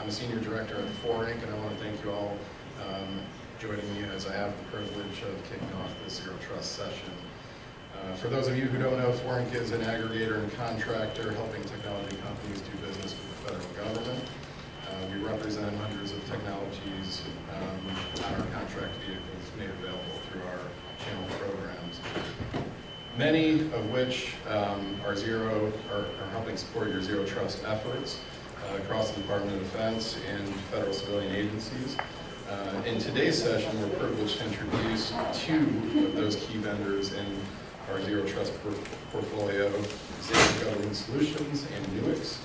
I'm a senior director at Koehr, and I want to thank you all joining me as I have the privilege of kicking off this Zero Trust session. For those of you who don't know, Koehr is an aggregator and contractor helping technology companies do business with the federal government. We represent hundreds of technologies on our contract vehicles made available through our channel programs. Many of which are helping support your Zero Trust efforts across the Department of Defense and federal civilian agencies. In today's session, we're privileged to introduce two of those key vendors in our Zero Trust portfolio, Xage Government Solutions and Nuix.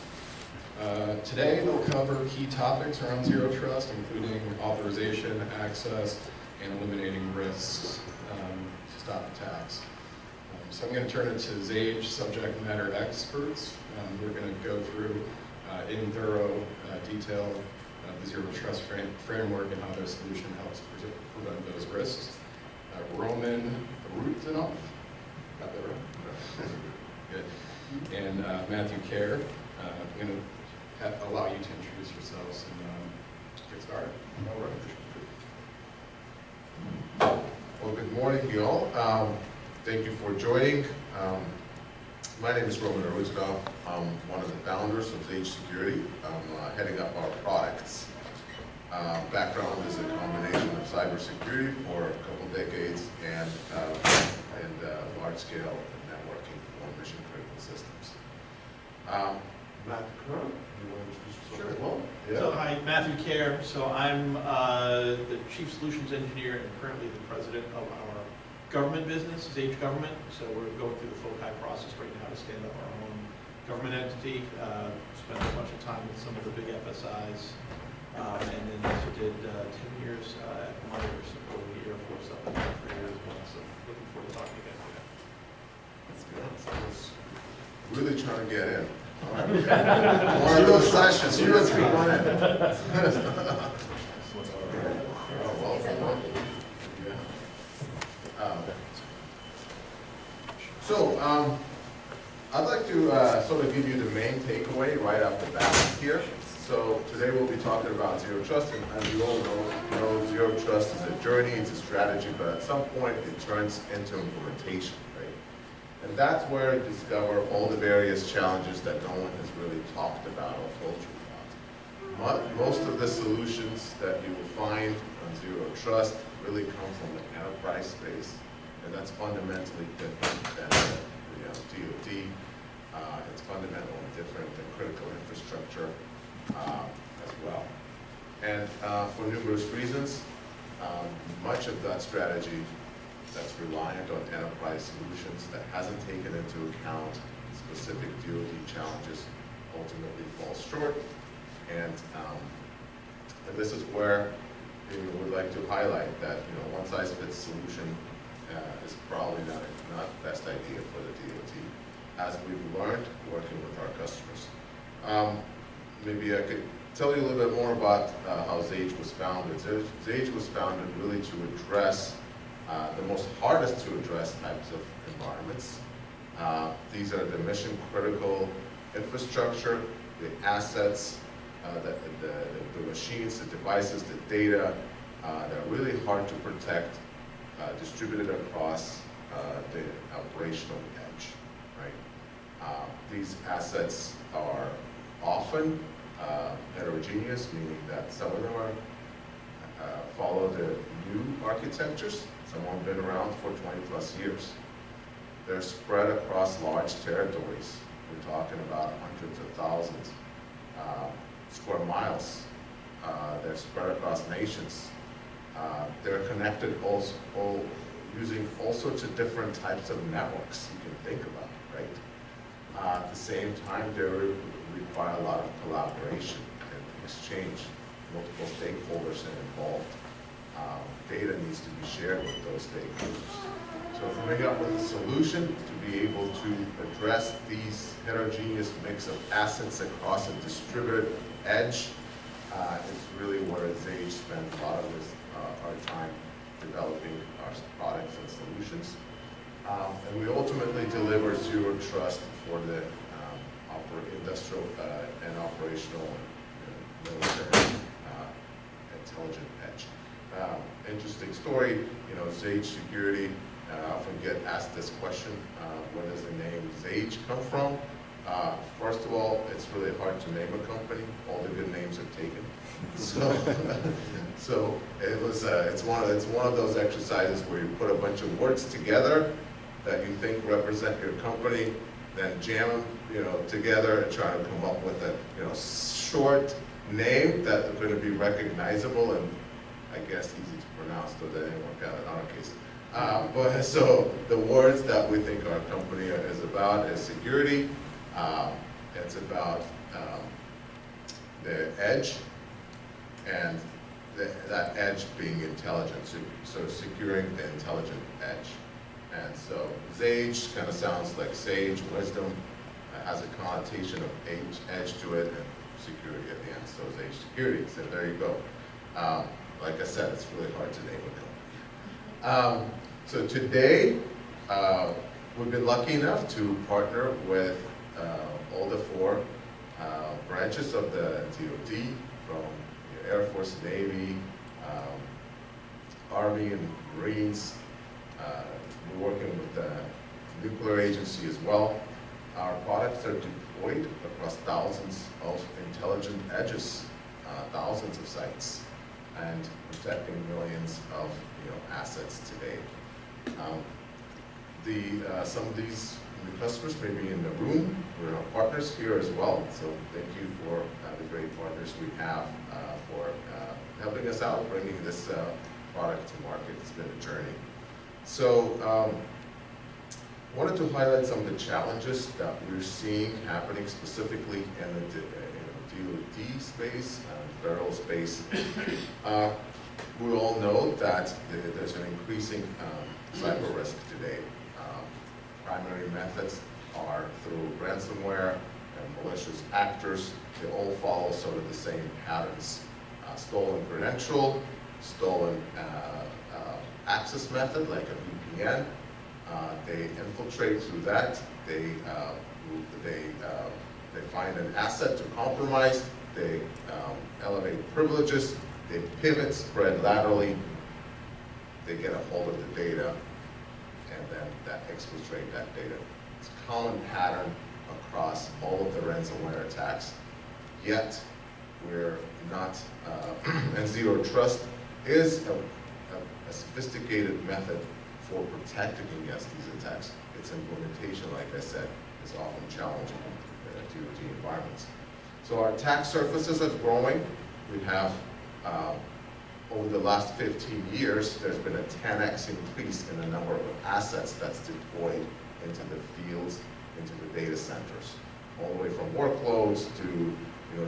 Today, they'll cover key topics around Zero Trust, including authorization, access, and eliminating risks to stop attacks. So I'm going to turn it to Xage subject matter experts. We're going to go through in thorough detail the Zero Trust framework and how their solution helps prevent those risks. Roman Arutyunov, got that right? Good. And Matthew Koehr. I'm going to allow you to introduce yourselves and get started. All right. Well, good morning, you all. Thank you for joining. My name is Roman Arutyunov. I'm one of the founders of Xage Security. I'm heading up our products. Background is a combination of cybersecurity for a couple decades and large-scale networking for mission-critical systems. Matt Koehr, you want to introduce yourself as well? Yeah. So hi, Matthew Koehr. So I'm the Chief Solutions Engineer and currently the President of our government business, Xage Government. So we're going through the FOCI process right now to stand up our own government entity. Spent a bunch of time with some of the big FSIs, and then also did 10 years at Myers over the Air Force up in there for a year as well. So looking forward to talking again today. That's good. So I was really trying to get in. All right. One of those sessions, you guys can run it. I'd like to sort of give you the main takeaway right off the bat here. So today we'll be talking about Zero Trust, and as you all know, Zero Trust is a journey, it's a strategy, but at some point it turns into implementation, right? And that's where you discover all the various challenges that no one has really talked about or told you about. Most of the solutions that you will find on Zero Trust really come from the enterprise space, and that's fundamentally different than DoD. It's fundamentally different than critical infrastructure as well. And for numerous reasons, much of that strategy that's reliant on enterprise solutions that hasn't taken into account specific DoD challenges ultimately falls short. And this is where we would like to highlight that one-size-fits solution is probably not the best idea for the DoD, as we've learned working with our customers. Maybe I could tell you a little bit more about how Xage was founded. Xage was founded really to address the most hardest to address types of environments. These are the mission-critical infrastructure, the assets, the machines, the devices, the data that are really hard to protect, distributed across the operational edge, right? These assets are often heterogeneous, meaning that some of them follow the new architectures. Some have been around for 20+ years. They're spread across large territories. We're talking about hundreds of thousands square miles. They're spread across nations. They're connected also using all sorts of different types of networks you can think about, right? At the same time, they require a lot of collaboration and exchange. Multiple stakeholders are involved. Data needs to be shared with those stakeholders. So coming up with a solution to be able to address these heterogeneous mix of assets across a distributed edge is really where Xage spends a lot of our time developing our products and solutions. And we ultimately deliver Zero Trust for the industrial and operational and military intelligent edge. Interesting story, Xage Security, I often get asked this question, where does the name Xage come from? First of all, it's really hard to name a company. All the good names are taken. So it's one of those exercises where you put a bunch of words together that you think represent your company, then jam them, together and try to come up with a, short name that's going to be recognizable and I guess easy to pronounce, though that didn't work out in our case. But so the words that we think our company is about is security. It's about the edge, and that edge being intelligent, so securing the intelligent edge. And so Xage kind of sounds like sage, wisdom, has a connotation of edge to it, and security at the end, so Xage Security, so there you go. Like I said, it's really hard to name a company. So today, we've been lucky enough to partner with all the 4 branches of the DoD, from the Air Force, Navy, Army, and Marines. We're working with the nuclear agency as well. Our products are deployed across thousands of intelligent edges, thousands of sites, and protecting millions of assets today. Some of these new customers may be in the room. We're our partners here as well. So thank you for the great partners we have for helping us out, bringing this product to market. It's been a journey. So wanted to highlight some of the challenges that we're seeing happening specifically in the DoD space and federal space. We all know that there's an increasing cyber risk today. Primary methods are through ransomware and malicious actors. They all follow sort of the same patterns. Stolen credential, stolen access method like a VPN. They infiltrate through that. They find an asset to compromise. They elevate privileges. They pivot, spread laterally. They get a hold of the data, and then that exfiltrate that data. It's a common pattern across all of the ransomware attacks. Yet we're not, and zero trust is a sophisticated method for protecting against these attacks. Its implementation, like I said, is often challenging in DoD environments. So our attack surfaces are growing. We have, over the last 15 years, there's been a 10x increase in the number of assets that's deployed into the fields, into the data centers, all the way from workloads to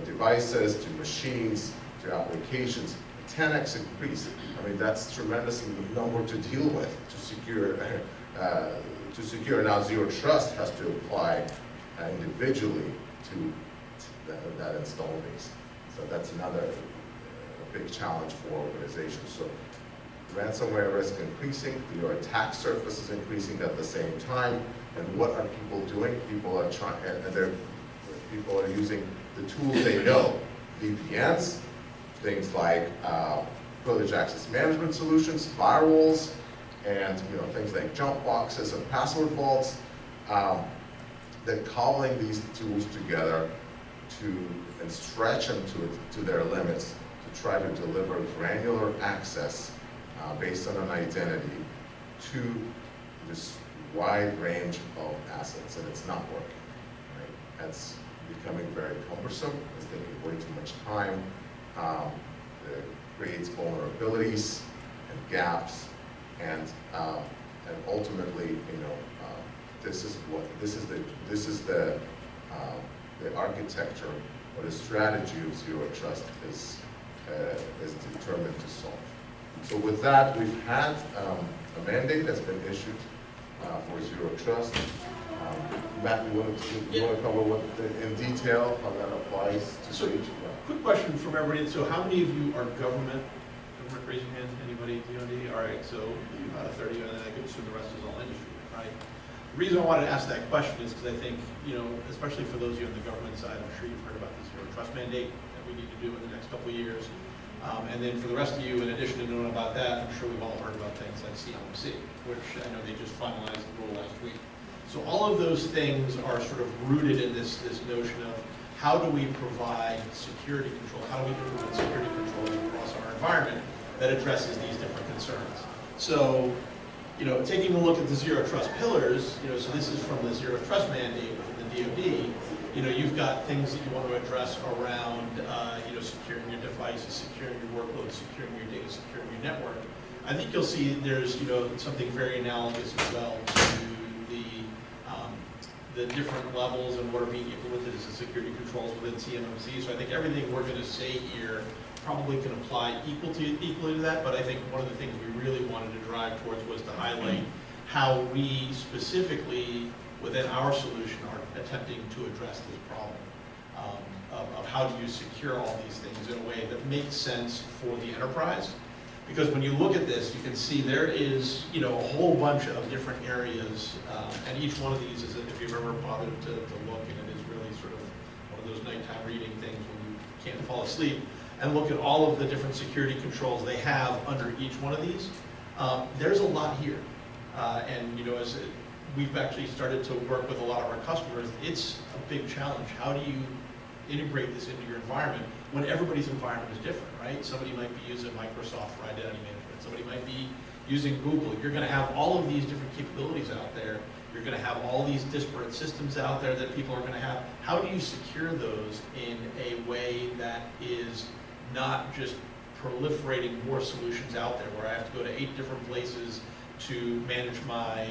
devices, to machines, to applications. 10x increase. I mean, that's tremendous number to deal with to secure. Now, zero trust has to apply individually to that install base. So that's another big challenge for organizations. So ransomware risk increasing, your attack surface is increasing at the same time. And what are people doing? People are people are using the tools they know, VPNs, things like privileged access management solutions, firewalls, and things like jump boxes and password vaults. They're cobbling these tools together and stretch them to their limits to try to deliver granular access based on an identity to this wide range of assets, and it's not working. Right? That's becoming very cumbersome. It's taking way too much time. It creates vulnerabilities and gaps, and ultimately, this is the architecture or the strategy of zero trust is determined to solve. So with that, we've had a mandate that's been issued for zero trust. Matt, you want to cover in detail how that applies to Xage? Quick question from everybody. So how many of you are government? Raise your hand. Anybody DoD? All right, so about 30, and then I could assume the rest is all industry, right? The reason I wanted to ask that question is because I think, especially for those of you on the government side, I'm sure you've heard about the zero trust mandate that we need to do in the next couple of years. And then for the rest of you, in addition to knowing about that, I'm sure we've all heard about things like CMMC, which I know they just finalized the rule last week. So all of those things are sort of rooted in this notion of how do we provide security control, how do we implement security controls across our environment that addresses these different concerns. So, taking a look at the Zero Trust pillars, so this is from the Zero Trust mandate from the DoD, you've got things that you want to address around, securing your devices, securing your workloads, securing your data, securing your network. I think you'll see there's, something very analogous as well to the different levels and what are being implemented as the security controls within CMMC. So I think everything we're going to say here probably can apply equally to that, but I think one of the things we really wanted to drive towards was to highlight how we specifically within our solution are attempting to address this problem of how do you secure all these things in a way that makes sense for the enterprise. Because when you look at this, you can see there is, a whole bunch of different areas, and each one of these is, if you've ever bothered to look, and it is really sort of one of those nighttime reading things when you can't fall asleep, and look at all of the different security controls they have under each one of these. There's a lot here, and as we've actually started to work with a lot of our customers, it's a big challenge. How do you integrate this into your environment when everybody's environment is different, right? Somebody might be using Microsoft for identity management. Somebody might be using Google. You're going to have all of these different capabilities out there. You're going to have all these disparate systems out there that people are going to have. How do you secure those in a way that is not just proliferating more solutions out there where I have to go to 8 different places to manage my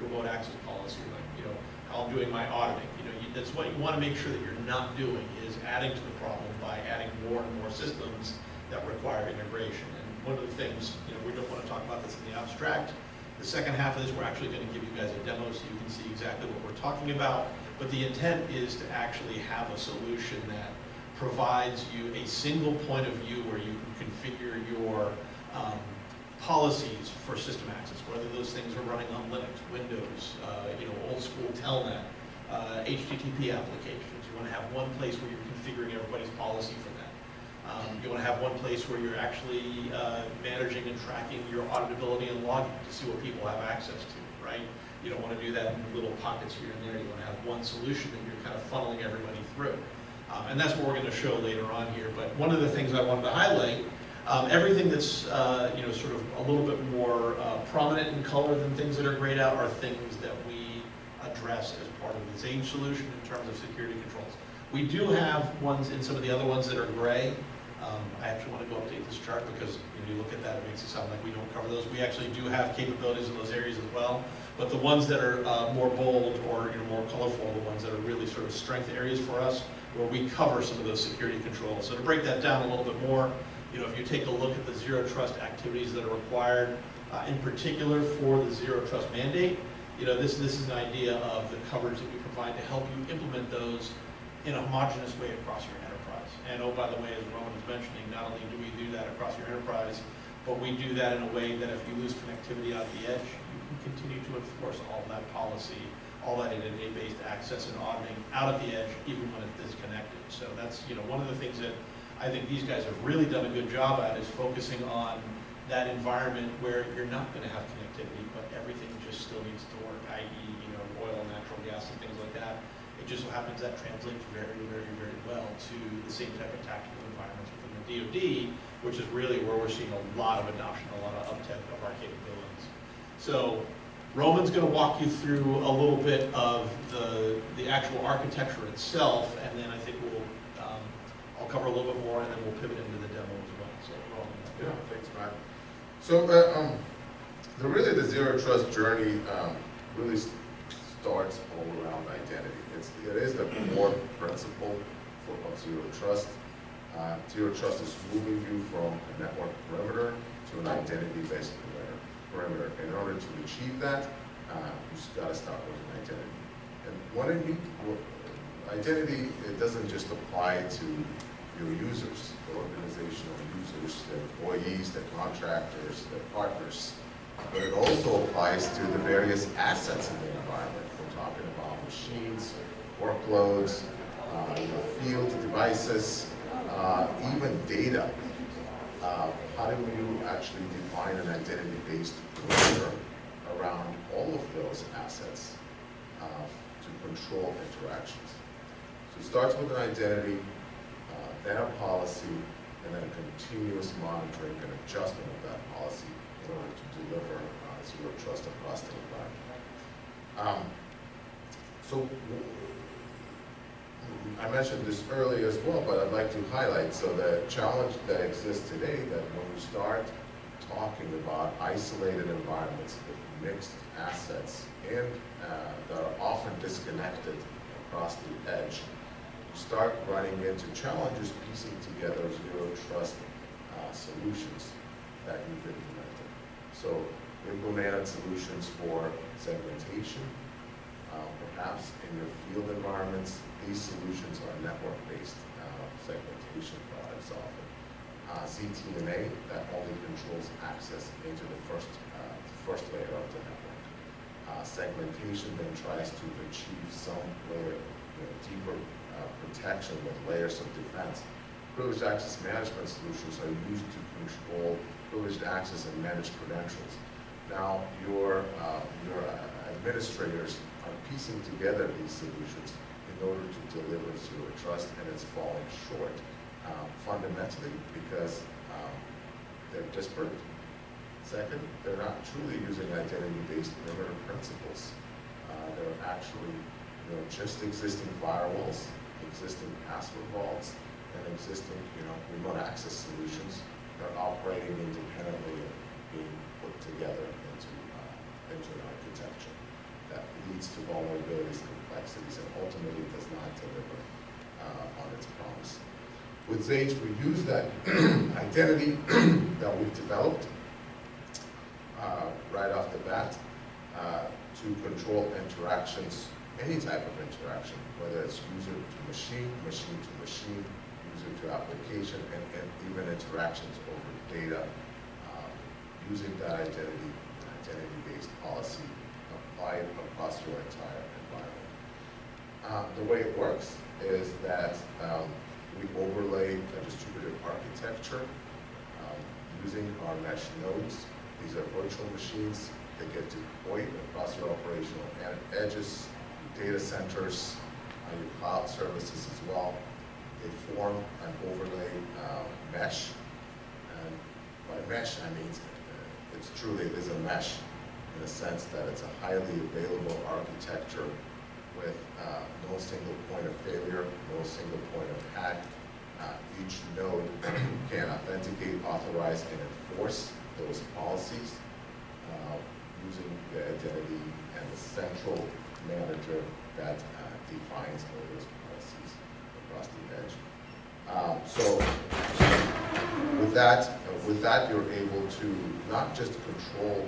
remote access policy, like, how I'm doing my auditing. That's what you want to make sure that you're not doing, is adding to the problem by adding more and more systems that require integration. And one of the things, we don't want to talk about this in the abstract. The second half of this, we're actually going to give you guys a demo so you can see exactly what we're talking about. But the intent is to actually have a solution that provides you a single point of view where you can configure your policies for system access, whether those things are running on Linux, Windows, old school Telnet, HTTP applications. You want to have one place where you're configuring everybody's policy for that. You want to have one place where you're actually managing and tracking your auditability and logging to see what people have access to, right? You don't want to do that in little pockets here and there. You want to have one solution that you're kind of funneling everybody through. And that's what we're going to show later on here. But one of the things I wanted to highlight, everything that's sort of a little bit more prominent in color than things that are grayed out are things that we address as part of the Xage solution in terms of security controls. We do have ones in some of the other ones that are gray. I actually want to go update this chart because when you look at that, it makes it sound like we don't cover those. We actually do have capabilities in those areas as well. But the ones that are more bold or more colorful are the ones that are really sort of strength areas for us, where we cover some of those security controls. So to break that down a little bit more, if you take a look at the Zero Trust activities that are required, in particular for the Zero Trust mandate, this is an idea of the coverage that we provide to help you implement those in a homogeneous way across your enterprise. And oh, by the way, as Roman was mentioning, not only do we do that across your enterprise, but we do that in a way that if you lose connectivity out the edge, you can continue to enforce all that policy, all that identity-based access and auditing out at the edge, even when it's disconnected. So that's one of the things that I think these guys have really done a good job at, is focusing on that environment where you're not going to have connectivity, but everything just still needs to work, i.e., oil, natural gas, and things like that. It just so happens that translates very, very, very well to the same type of tactical environments within the DoD, which is really where we're seeing a lot of adoption, a lot of uptake of our capabilities. So Roman's going to walk you through a little bit of the actual architecture itself, and then I think I'll cover a little bit more, and then we'll pivot into the demo as well. So Roman. Yeah, thanks, Matt. So really the Zero Trust journey really starts all around identity. It is the core principle of Zero Trust. Zero Trust is moving you from a network perimeter to an identity-based perimeter. In order to achieve that, you just got to start with an identity. And identity, it doesn't just apply to your users, the organizational users, the employees, the contractors, the partners, but it also applies to the various assets in the environment. We're talking about machines, workloads, field devices, even data. how do you actually define an identity-based perimeter around all of those assets to control interactions? So it starts with an identity, then a policy, and then a continuous monitoring and adjustment of that policy in order to deliver zero trust across the environment. I mentioned this earlier as well, but I'd like to highlight, so the challenge that exists today, that when we start talking about isolated environments with mixed assets and that are often disconnected across the edge, you start running into challenges piecing together zero trust solutions that you've implemented. So implemented solutions for segmentation. Perhaps in your field environments, these solutions are network-based segmentation products often. ZTNA, that only controls access into the first layer of the network. Segmentation then tries to achieve some layer, deeper protection with layers of defense. Privileged access management solutions are used to control privileged access and manage credentials. Now, your administrators are piecing together these solutions in order to deliver zero trust, and it's falling short fundamentally because they're disparate. Second, they're not truly using identity-based perimeter principles. They're actually just existing firewalls, existing password vaults, and existing remote access solutions that are operating independently and being put together into an architecture that leads to vulnerabilities, complexities, and ultimately does not deliver on its promise. With Xage, we use that identity that we've developed right off the bat to control interactions, any type of interaction, whether it's user to machine, machine to machine, user to application, and even interactions over data, using that identity-based policy applied across your entire environment. The way it works is that we overlay a distributed architecture using our mesh nodes. These are virtual machines that get deployed across your operational edges, data centers, your cloud services as well. They form an overlay mesh. And by mesh, I mean it's truly is a mesh in the sense that it's a highly available architecture with no single point of failure, no single point of hack. Each node can authenticate, authorize, and enforce those policies using the identity and the central manager that defines all those policies across the edge. So with that, you're able to not just control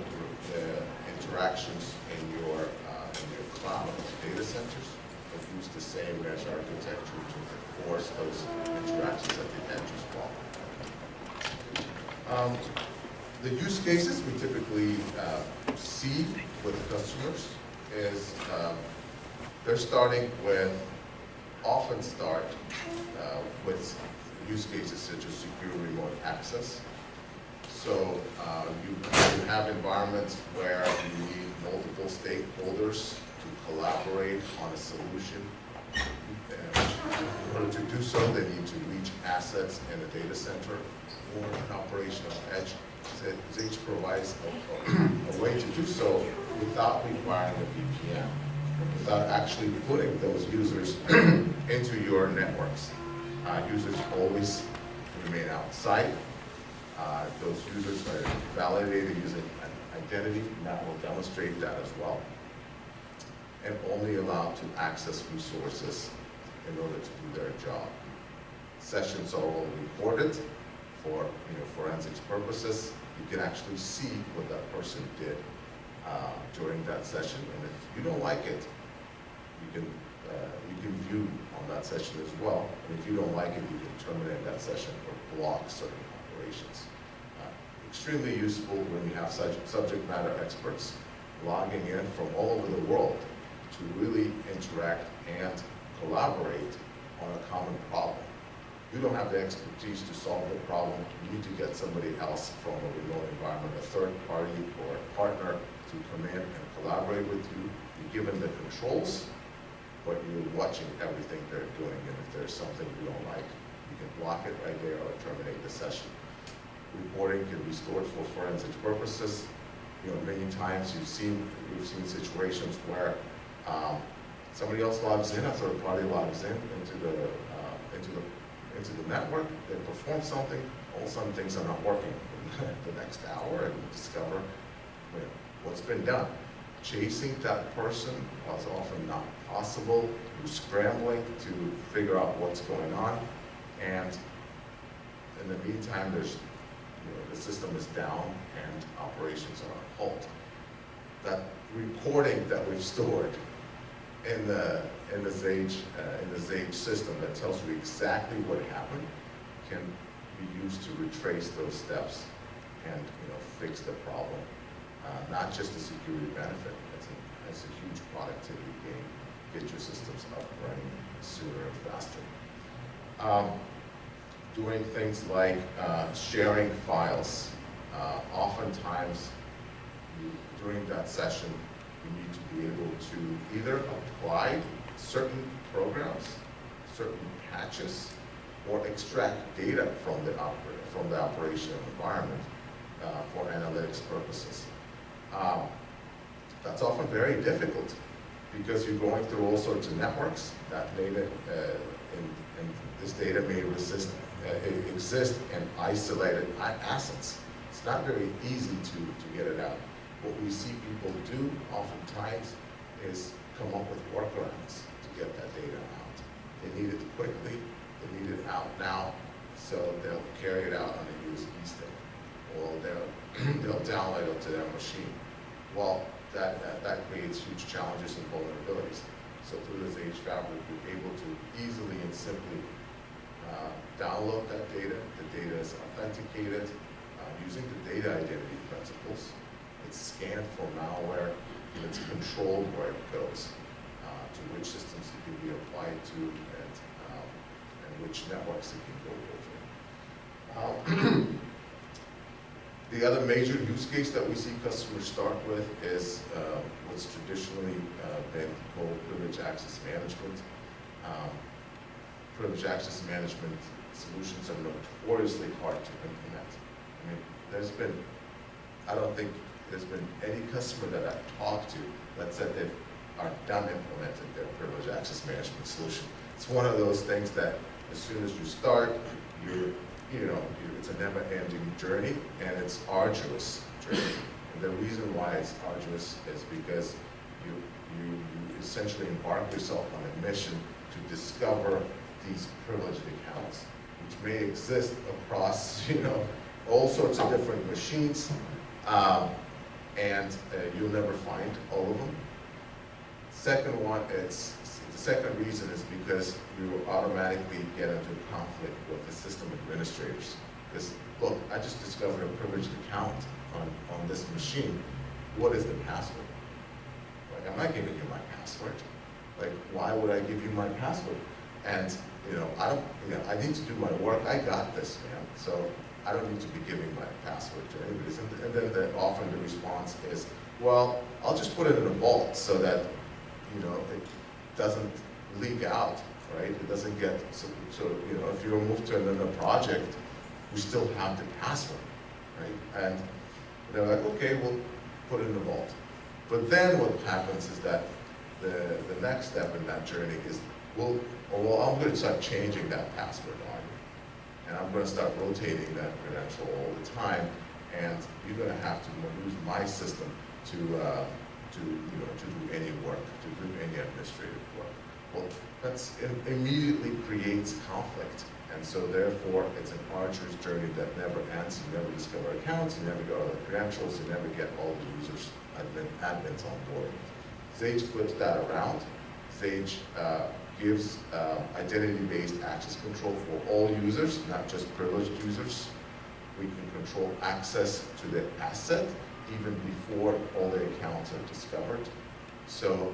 the interactions in your cloud data centers, but use the same mesh architecture to enforce those interactions at the edge as well. The use cases we typically see with customers is they're often start with use cases such as secure remote access. So you have environments where you need multiple stakeholders to collaborate on a solution. In order to do so, they need to reach assets in a data center or an operational edge. Xage provides a way to do so without requiring a VPN, without actually putting those users into your networks. Users always remain outside. Those users are validated using an identity, and that will demonstrate that as well, and only allowed to access resources in order to do their job. Sessions are all recorded for forensics purposes. You can actually see what that person did during that session, and if you don't like it, you can view on that session as well. And if you don't like it, you can terminate that session or block certain operations. Extremely useful when you have such subject matter experts logging in from all over the world to really interact and collaborate on a common problem. you don't have the expertise to solve the problem. You need to get somebody else from a remote environment, a third party or a partner to come in and collaborate with you. You're given the controls, but you're watching everything they're doing, and if there's something you don't like, you can block it right there or terminate the session. Reporting can be stored for forensic purposes. Many times we've seen situations where somebody else logs in, a third party logs in into the network, they perform something, all of a sudden things are not working the next hour, and you discover what's been done. Chasing that person was often not possible. You're scrambling to figure out what's going on, and in the meantime, the system is down and operations are on hold. That reporting that we've stored in the Xage system that tells you exactly what happened can be used to retrace those steps and fix the problem. Not just a security benefit, it's a huge productivity gain. Get your systems up and running sooner and faster. Doing things like sharing files. Oftentimes, during that session, you need to be able to either apply certain programs, certain patches, or extract data from the operational environment for analytics purposes. That's often very difficult because you're going through all sorts of networks that data, and this data may exist in isolated assets. It's not very easy to get it out. What we see people do oftentimes is come up with workarounds to get that data out. They need it quickly, they need it out now, so they'll carry it out on a USB stick, or they'll download it to their machine. Well, that creates huge challenges and vulnerabilities. So through the Xage Fabric, we're able to easily and simply download that data. The data is authenticated using the data identity principles. It's scanned for malware, and it's controlled where it goes, to which systems it can be applied to, and which networks it can go over. The other major use case that we see customers start with is what's traditionally been called privileged access management. Privileged access management solutions are notoriously hard to implement. I mean, I don't think there's been any customer that I've talked to that said they are done implementing their privileged access management solution. It's one of those things that as soon as you start, it's a never-ending journey, and it's arduous journey. And the reason why it's arduous is because you essentially embark yourself on a mission to discover these privileged accounts, which may exist across all sorts of different machines, and you'll never find all of them. The second reason is because you automatically get into conflict with the system administrators. Because, look, I just discovered a privileged account on this machine. What is the password? Like, I'm not giving you my password. Like, why would I give you my password? And I need to do my work. I got this, man. So I don't need to be giving my password to anybody. And then often the response is, well, I'll just put it in a vault so that it doesn't leak out, right? It doesn't get so if you're moved to another project, we still have the password, right? And they're like, okay, we'll put it in the vault. But then what happens is that the next step in that journey is, well, I'm going to start changing that password on you, and I'm going to start rotating that credential all the time, and you're going to have to use my system to do any work, to do any administrative work. Well, that's immediately creates conflict, and so therefore it's an arduous journey that never ends. You never discover accounts, you never get all the credentials, you never get all the users, admins on board. Xage flips that around. Xage gives identity-based access control for all users, not just privileged users. We can control access to the asset even before all the accounts are discovered. So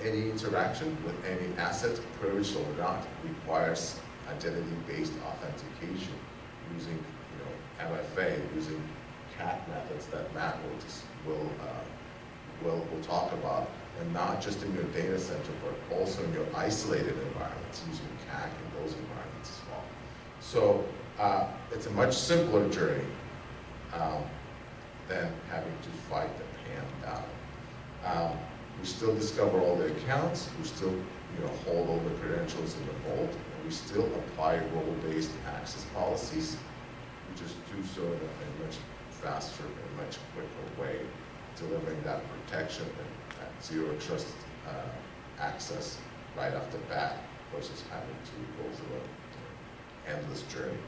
any interaction with any asset, privileged or not, requires identity-based authentication using, MFA, using CAC methods that Matt will talk about, and not just in your data center, but also in your isolated environments, using CAC in those environments as well. So it's a much simpler journey than having to fight the pan down. We still discover all the accounts, we still hold all the credentials in the vault, and we still apply role-based access policies. We just do so in a much faster and much quicker way, delivering that protection and that zero trust access right off the bat versus having to go through an endless journey.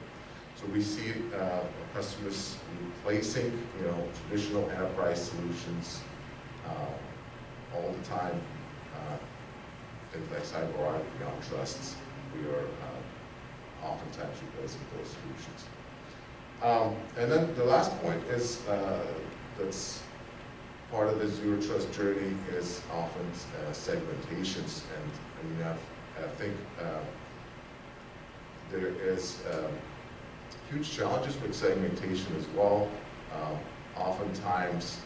So we see customers replacing traditional enterprise solutions all the time. Things like CyberArk, Beyond Trusts, we are oftentimes replacing those solutions. And then the last point is that's part of the zero trust journey is often segmentations, and I think there is huge challenges with segmentation as well. Oftentimes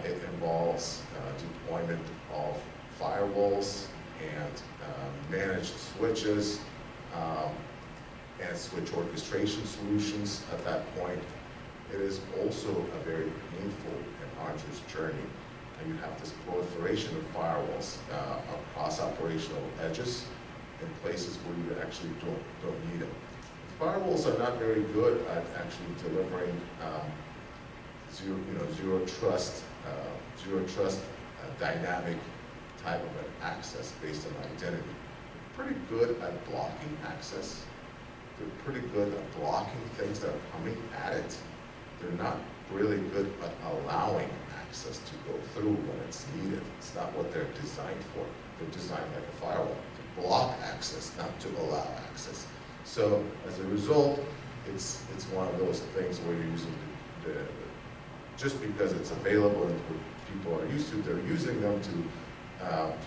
it involves deployment of firewalls and managed switches and switch orchestration solutions. At that point, it is also a very painful and arduous journey. And you have this proliferation of firewalls across operational edges in places where you actually don't need them. Firewalls are not very good at actually delivering zero trust dynamic type of an access based on identity. They're pretty good at blocking access. They're pretty good at blocking things that are coming at it. They're not really good at allowing access to go through when it's needed. It's not what they're designed for. They're designed like a firewall, to block access, not to allow access. So as a result, it's one of those things where you're using just because it's available and what people are used to, they're using them to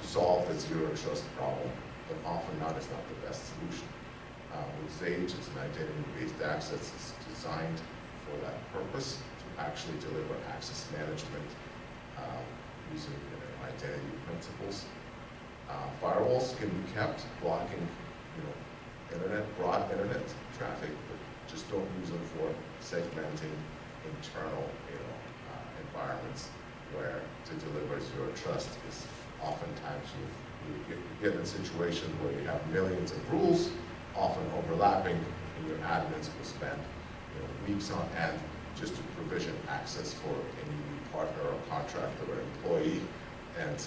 solve the zero trust problem, but often not is not the best solution. With Xage, it's an identity-based access. It's designed for that purpose, to actually deliver access management using identity principles. Firewalls can be kept blocking, broad internet traffic, but just don't use them for segmenting internal, environments where to deliver zero trust is oftentimes you get in a situation where you have millions of rules, often overlapping, and your admins will spend weeks on end just to provision access for any new partner or contractor or employee, and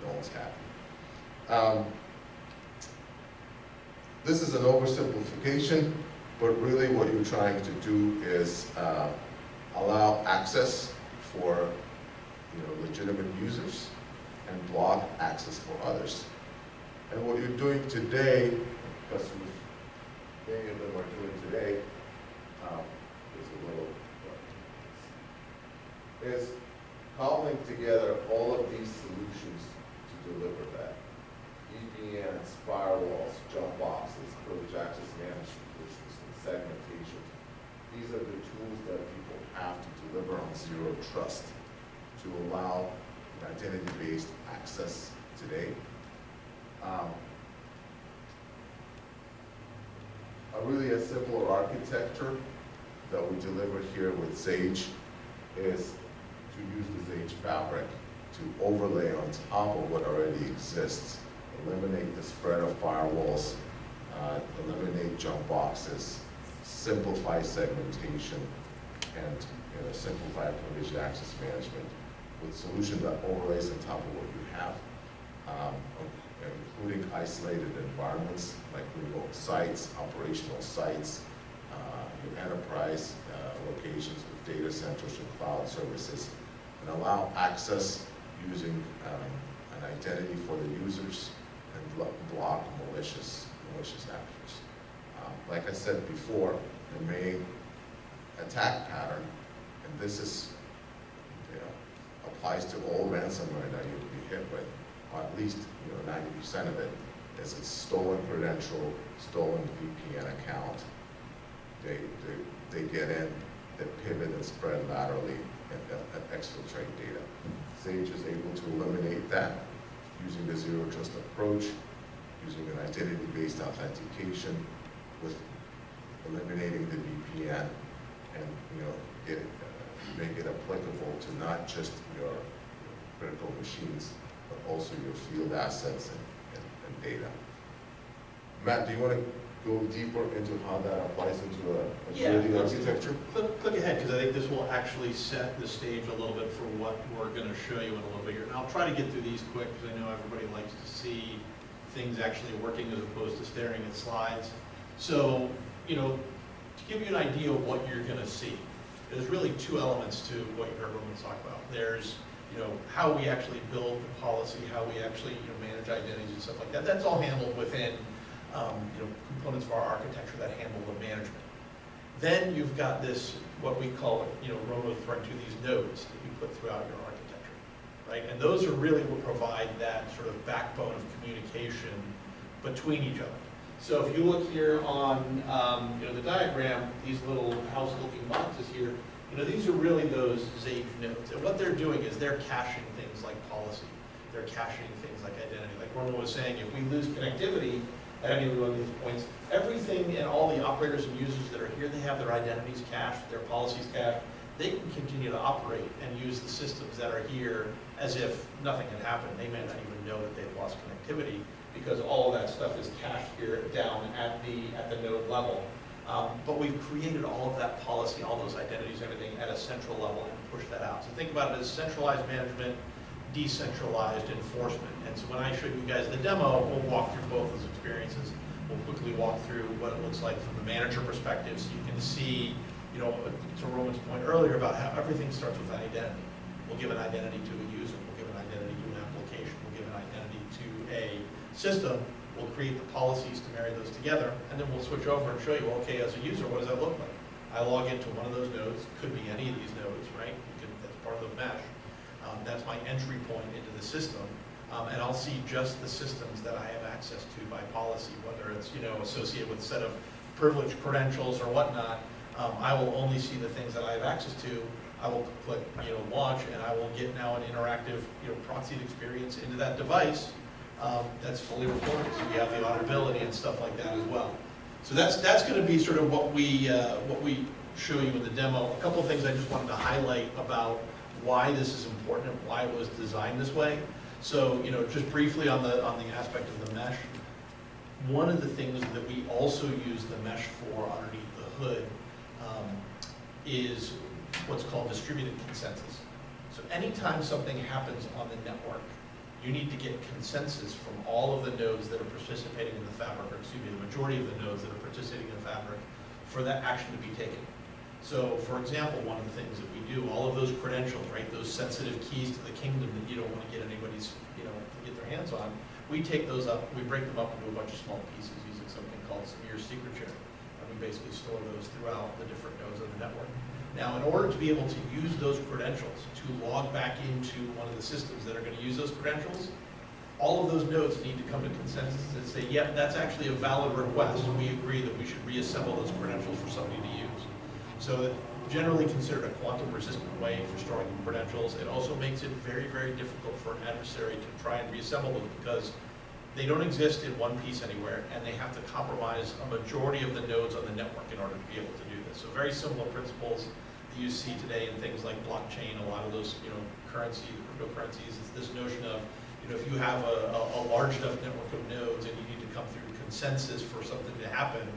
no one's happy. This is an oversimplification, but really what you're trying to do is allow access for legitimate users and block access for others. And what you're doing today, customers, many of them are doing today, is cobbling together all of these solutions to deliver that. VPNs, firewalls, jump boxes, privileged access management solutions, and segmentation. These are the tools that people have to deliver on zero trust to allow identity-based access today. A simpler architecture that we deliver here with Xage is to use the Xage fabric to overlay on top of what already exists, eliminate the spread of firewalls, eliminate jump boxes, simplify segmentation, and simplify privileged access management with a solution that overlays on top of what you have, including isolated environments like remote sites, operational sites, your enterprise locations with data centers and cloud services, and allow access using an identity for the users and block malicious actors. Like I said before, the main attack pattern, and this is applies to all ransomware that you'll be hit with, or at least 90% of it, is a stolen credential, stolen VPN account. They get in, they pivot and spread laterally and exfiltrate data. Xage is able to eliminate that using the zero trust approach, using an identity-based authentication with eliminating the VPN and make it applicable to not just your critical machines, but also your field assets and data. Matt, do you want to go deeper into how that applies into a security architecture? Click ahead, because I think this will actually set the stage a little bit for what we're going to show you in a little bit here. And I'll try to get through these quick, because I know everybody likes to see things actually working as opposed to staring at slides. So, to give you an idea of what you're going to see, there's really two elements to what you heard Roman talk about. There's how we actually build the policy, how we actually manage identities and stuff like that. That's all handled within components of our architecture that handle the management. Then you've got this, what we call, Roman was referring to these nodes that you put throughout your architecture, right? And those are really what provide that sort of backbone of communication between each other. So if you look here on the diagram, these little house-looking boxes here, these are really those Xage nodes. And what they're doing is they're caching things like policy. They're caching things like identity. Like Roman was saying, if we lose connectivity at any one of these points, everything and all the operators and users that are here, they have their identities cached, their policies cached. They can continue to operate and use the systems that are here as if nothing had happened. They may not even know that they've lost connectivity because all of that stuff is cached here down at the node level. But we've created all of that policy, all those identities, everything at a central level and pushed that out. So think about it as centralized management, decentralized enforcement. And so when I show you guys the demo, we'll walk through both those experiences. We'll quickly walk through what it looks like from the manager perspective, so you can see, to Roman's point earlier about how everything starts with an identity. We'll give an identity to a user, we'll give an identity to an application, we'll give an identity to a system, we'll create the policies to marry those together, and then we'll switch over and show you, okay, as a user, what does that look like? I log into one of those nodes, could be any of these nodes, right? That's part of the mesh. That's my entry point into the system, and I'll see just the systems that I have access to by policy, whether it's associated with a set of privileged credentials or whatnot. I will only see the things that I have access to. I will click launch, and I will get now an interactive proxied experience into that device that's fully reported. So we have the auditability and stuff like that as well. So that's going to be sort of what we show you in the demo. A couple of things I just wanted to highlight about why this is important and why it was designed this way. So, just briefly on the aspect of the mesh, one of the things that we also use the mesh for underneath the hood is what's called distributed consensus. So anytime something happens on the network, you need to get consensus from all of the nodes that are participating in the fabric, or excuse me, the majority of the nodes that are participating in the fabric, for that action to be taken. So, for example, one of the things that we do, all of those credentials, right, those sensitive keys to the kingdom that you don't want to get anybody's, to get their hands on, we take those up, we break them up into a bunch of small pieces using something called severe secreture, and we basically store those throughout the different nodes of the network. Now, in order to be able to use those credentials to log back into one of the systems that are going to use those credentials, all of those nodes need to come to consensus and say, yep, that's actually a valid request. We agree that we should reassemble those credentials for somebody to use. So generally considered a quantum-resistant way for storing credentials. It also makes it very, very difficult for an adversary to try and reassemble those because they don't exist in one piece anywhere, and they have to compromise a majority of the nodes on the network in order to be able to do this. So very similar principles that you see today in things like blockchain, a lot of those currency, cryptocurrencies. It's this notion of if you have a large enough network of nodes and you need to come through consensus for something to happen,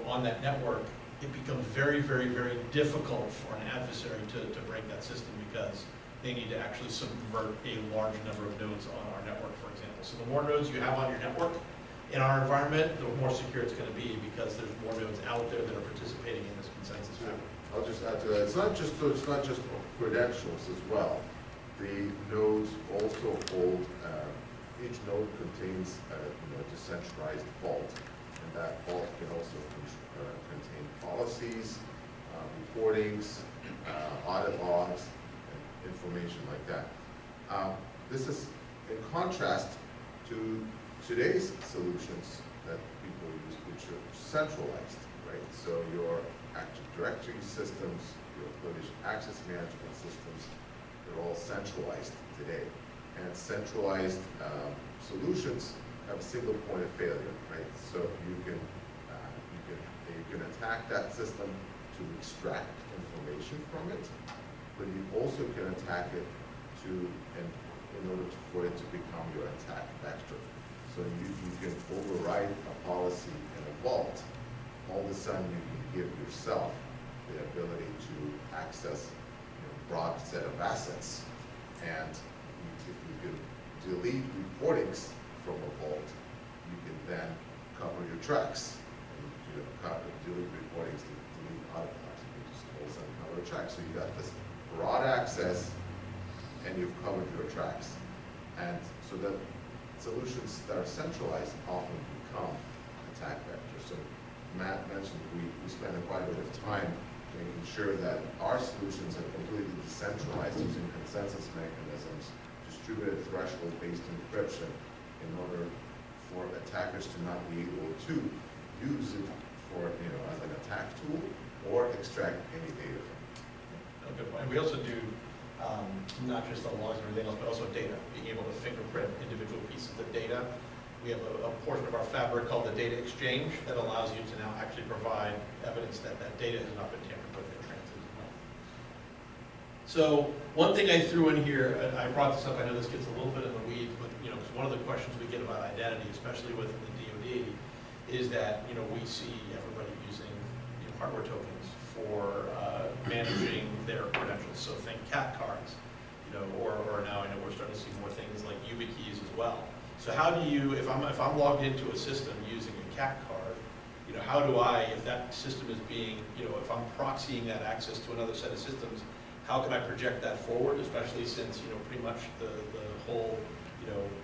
on that network, it becomes very, very, very difficult for an adversary to break that system because they need to actually subvert a large number of nodes on our network, for example. So the more nodes you have on your network in our environment, the more secure it's going to be because there's more nodes out there that are participating in this consensus fabric. I'll just add to that. It's not just credentials as well. The nodes also hold. Each node contains a decentralized vault, and that vault can also contain policies, reportings, audit logs, and information like that. This is in contrast to today's solutions that people use, which are centralized, right? So your Active Directory systems, your privileged access management systems, they're all centralized today. And centralized solutions have a single point of failure, right? So you can attack that system to extract information from it, but you also can attack it in order for it to become your attack vector. So you can override a policy in a vault. All of a sudden, you can give yourself the ability to access a broad set of assets. And if you can delete reportings from a vault, you can then cover your tracks. And delete reportings to delete audit logs. You can just all of a sudden cover your tracks. So you got this broad access, and you've covered your tracks. And so the solutions that are centralized often become attack vectors. So Matt mentioned we spend quite a bit of time making sure that our solutions are completely decentralized using consensus mechanisms, distributed threshold-based encryption, in order for attackers to not be able to use it for, as an attack tool or extract any data from it. Oh, good point. And we also do not just the logs and everything else, but also data, being able to fingerprint individual pieces of data. We have a portion of our fabric called the data exchange that allows you to now actually provide evidence that that data has not been tampered with in transit as well. So one thing I threw in here, I brought this up, I know this gets a little bit in the weeds, but because one of the questions we get about identity, especially within the DoD, is that we see everybody using hardware tokens for managing their credentials. So think cat cards, or now I know we're starting to see more things like YubiKeys as well. So how do you, if I'm logged into a system using a cat card, how do I, if that system is being, if I'm proxying that access to another set of systems, how can I project that forward, especially since, pretty much the whole,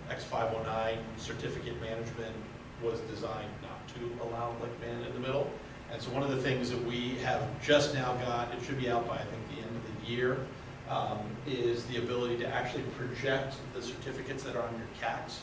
X509 certificate management was designed not to allow man in the middle. And so one of the things that we have just now got, it should be out by I think the end of the year, is the ability to actually project the certificates that are on your CACs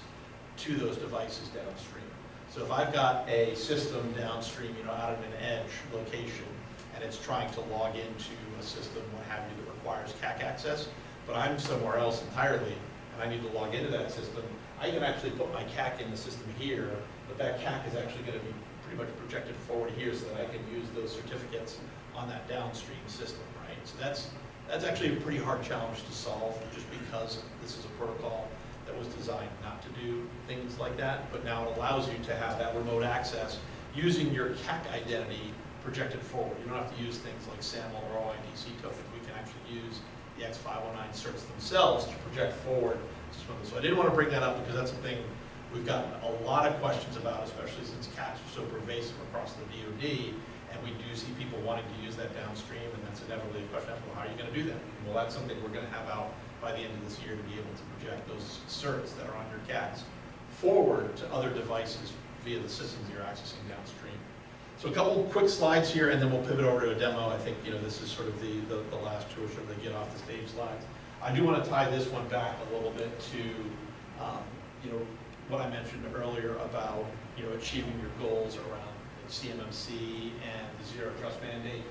to those devices downstream. So if I've got a system downstream, out at an edge location, and it's trying to log into a system, what have you, that requires CAC access, but I'm somewhere else entirely, and I need to log into that system, I can actually put my CAC in the system here, but that CAC is actually going to be pretty much projected forward here so that I can use those certificates on that downstream system, right? So that's actually a pretty hard challenge to solve, just because this is a protocol that was designed not to do things like that, but now it allows you to have that remote access using your CAC identity projected forward. You don't have to use things like SAML or OIDC tokens. We can actually use the X509 certs themselves to project forward. So I didn't want to bring that up because that's something we've gotten a lot of questions about, especially since CACs are so pervasive across the DoD, and we do see people wanting to use that downstream, and that's inevitably a question of, well, how are you going to do that? Well, that's something we're going to have out by the end of this year to be able to project those certs that are on your CACs forward to other devices via the systems you're accessing downstream. So a couple quick slides here, and then we'll pivot over to a demo. I think this is sort of the last two or sort of the get off the stage slides. I do want to tie this one back a little bit to what I mentioned earlier about achieving your goals around CMMC and the Zero Trust mandate.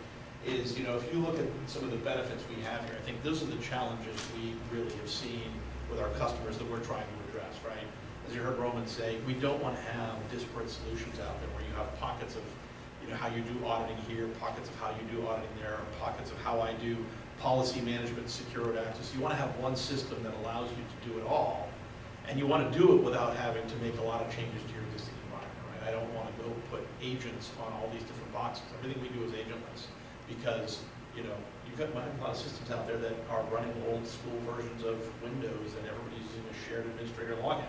Is if you look at some of the benefits we have here, I think those are the challenges we really have seen with our customers that we're trying to address, right? As you heard Roman say, we don't want to have disparate solutions out there where you have pockets of how you do auditing here, pockets of how you do auditing there, or pockets of how I do policy management, secure access. You want to have one system that allows you to do it all, and you want to do it without having to make a lot of changes to your existing environment, right? I don't want to go put agents on all these different boxes. Everything we do is agentless, because you've got a lot of systems out there that are running old school versions of Windows, and everybody's using a shared administrator login,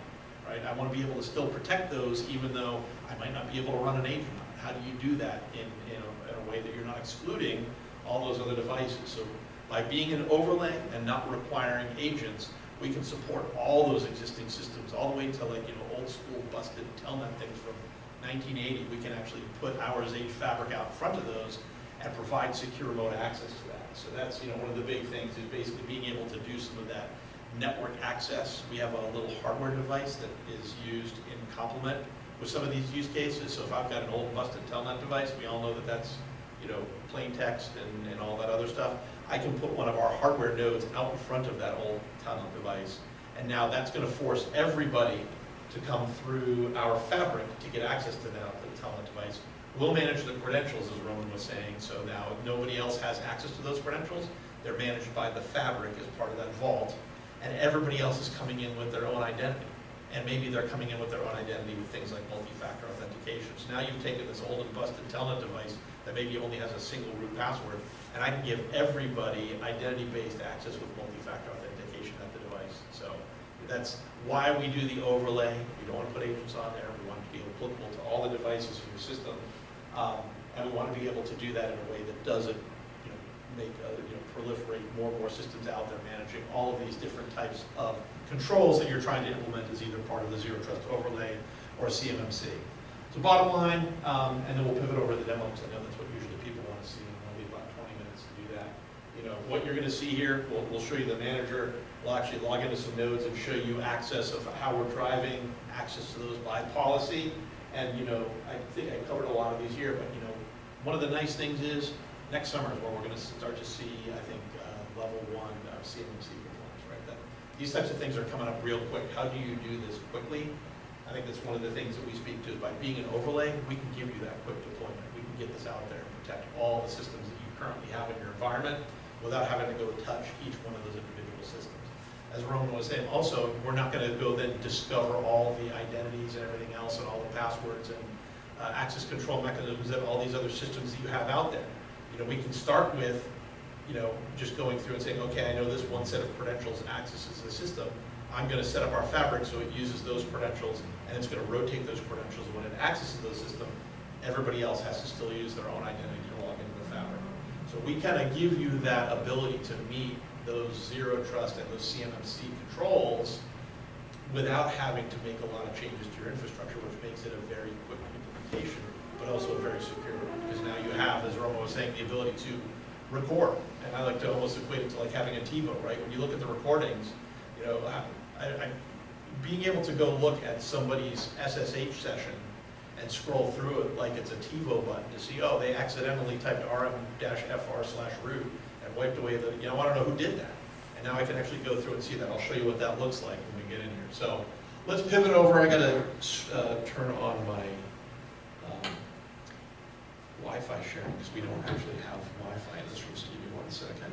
right? I want to be able to still protect those, even though I might not be able to run an agent on it. How do you do that in a way that you're not excluding all those other devices? So by being an overlay and not requiring agents, we can support all those existing systems, all the way to old school busted telnet things from 1980. We can actually put our Xage fabric out in front of those and provide secure remote access to that. So that's one of the big things, is basically being able to do some of that network access. We have a little hardware device that is used in complement with some of these use cases. So if I've got an old busted telnet device, we all know that that's, you know, plain text and all that other stuff. I can put one of our hardware nodes out in front of that old telnet device, and now that's going to force everybody to come through our fabric to get access to that to the telnet device. We'll manage the credentials, as Roman was saying, so now nobody else has access to those credentials. They're managed by the fabric as part of that vault, and everybody else is coming in with their own identity. And maybe they're coming in with their own identity with things like multi-factor authentication. So now you've taken this old and busted telnet device that maybe only has a single root password, and I can give everybody identity-based access with multi-factor authentication at the device. So that's why we do the overlay. We don't want to put agents on there. We want it to be applicable to all the devices in your system. And we want to be able to do that in a way that doesn't, you know, make proliferate more and more systems out there managing all of these different types of controls that you're trying to implement as either part of the Zero Trust overlay or CMMC. So bottom line, and then we'll pivot over to the demo because I know that's what usually people want to see, and I'll leave about 20 minutes to do that. You know, what you're going to see here, we'll show you the manager. We'll actually log into some nodes and show you access of how we're driving access to those by policy. And you know, I think I covered a lot of these here, but you know, one of the nice things is next summer is where we're going to start to see, I think, level 1 CMMC performance, right? That these types of things are coming up real quick. How do you do this quickly? I think that's one of the things that we speak to is by being an overlay, we can give you that quick deployment. We can get this out there and protect all the systems that you currently have in your environment without having to go touch each one of those individual systems. As Roman was saying, also, we're not going to go then discover all the identities and everything else and all the passwords and access control mechanisms that all these other systems that you have out there. You know, we can start with, you know, just going through and saying, okay, I know this one set of credentials accesses the system. I'm going to set up our fabric so it uses those credentials, and it's going to rotate those credentials. When it accesses the system, everybody else has to still use their own identity to log into the fabric. So we kind of give you that ability to meet those Zero Trust and those CMMC controls without having to make a lot of changes to your infrastructure, which makes it a very quick implementation, but also very secure. Because now you have, as Roman was saying, the ability to record. And I like to almost equate it to like having a TiVo, right? When you look at the recordings, you know, being able to go look at somebody's SSH session and scroll through it like it's a TiVo button to see, oh, they accidentally typed rm-fr/root and wiped away the, you know, I don't know who did that. And now I can actually go through and see that. I'll show you what that looks like when we get in here. So let's pivot over. I got to turn on my Wi-Fi sharing because we don't actually have Wi-Fi in this room. So give me 1 second.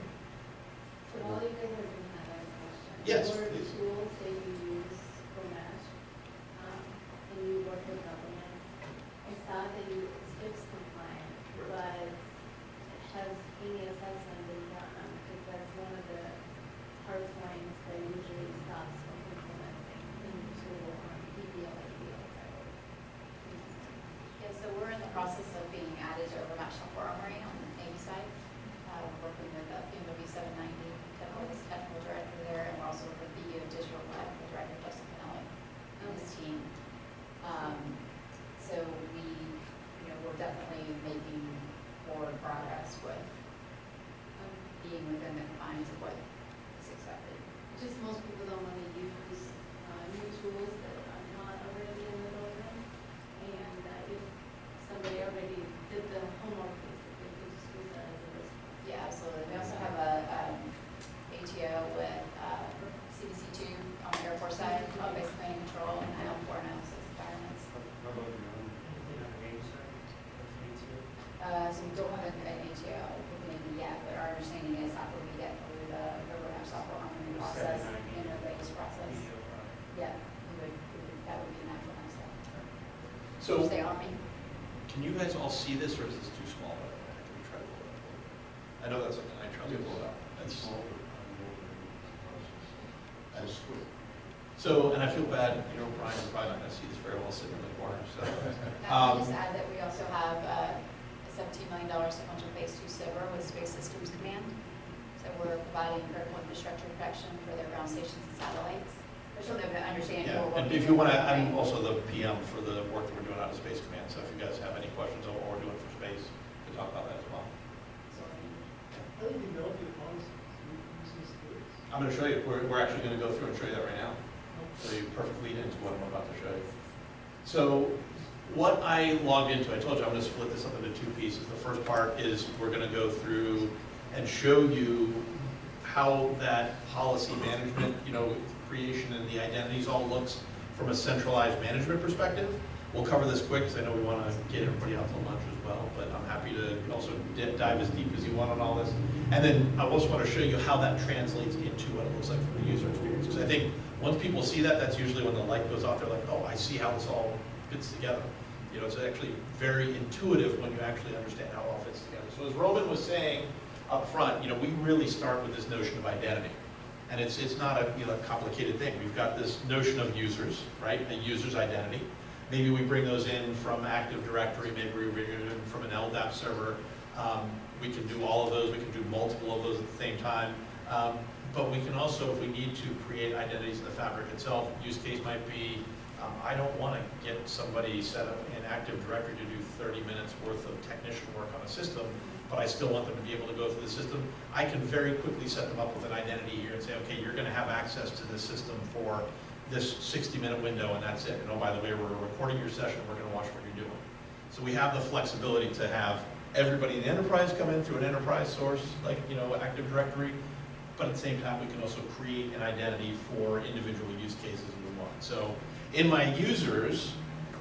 So while you guys are doing that, I have a question. Yes, for please. tools that you use for mesh, and you work with government, I saw that it's FIPS compliant, but has any assessment been done? Because that's one of the hard points that usually stops from implementing into DDIL type of. Yeah, so we're in the process of being added to Overmatch Software Armory on the Navy side, working with PMW 790, technical director there, and we're also working with BU Digital Lab, the director Justin Pinelli, and his team. So we're definitely making forward progress with being within the confines of what is expected. Just most people don't want to use new tools that are not already in the program, and if somebody already did the homework, basically, they could just use that as a risk. Yeah, absolutely. We also have a ATO with CBC2 on the Air Force side, basic planning control, and IL4 analysis environments. So we don't have an ATO with Navy yet, but our understanding is after we get through the Overmatch Software Armory process, raise process, yeah, that would be a natural next step. So Say Army. can you guys all see this, or is this too small? Can we try to pull it up? I know that's something I try to pull it up. That's so, and I feel bad, you know, Brian's probably not going to see this very well sitting in the corner. So, I'll just add that we also have a $17 million sequential phase 2 SIBR with Space Systems Command. So we're providing critical infrastructure protection for their ground stations and satellites. Just so they understand. yeah, and if you want to, I'm also the PM for the work that we're doing out of Space Command. So if you guys have any questions on what we're doing for space, we can talk about that as well. I'm going to show you. We're actually going to go through and show you that right now. So you perfect lead into what I'm about to show you. So what I logged into, I told you I'm going to split this up into two pieces. The first part is we're going to go through and show you how that policy management, creation and the identities all looks from a centralized management perspective. We'll cover this quick because I know we want to get everybody out to lunch as well, but I'm happy to also dive as deep as you want on all this. And then I also want to show you how that translates into what it looks like from the user experience. Because I think once people see that, that's usually when the light goes off. They're like, oh, I see how this all fits together. It's actually very intuitive when you actually understand how it all fits together. So as Roman was saying up front, we really start with this notion of identity. And it's not a complicated thing. We've got this notion of users, right? A user's identity. Maybe we bring those in from Active Directory, maybe we bring it in from an LDAP server. We can do all of those, we can do multiple of those at the same time. But we can also, if we need to, create identities in the fabric itself. Use case might be, I don't want to get somebody set up in Active Directory to do 30 minutes worth of technician work on a system, but I still want them to be able to go through the system. I can very quickly set them up with an identity here and say, okay, you're going to have access to this system for this 60-minute window, and that's it. And oh, by the way, we're recording your session, we're going to watch what you're doing. So we have the flexibility to have everybody in the enterprise come in through an enterprise source, like Active Directory, but at the same time, we can also create an identity for individual use cases if we want. So in my users,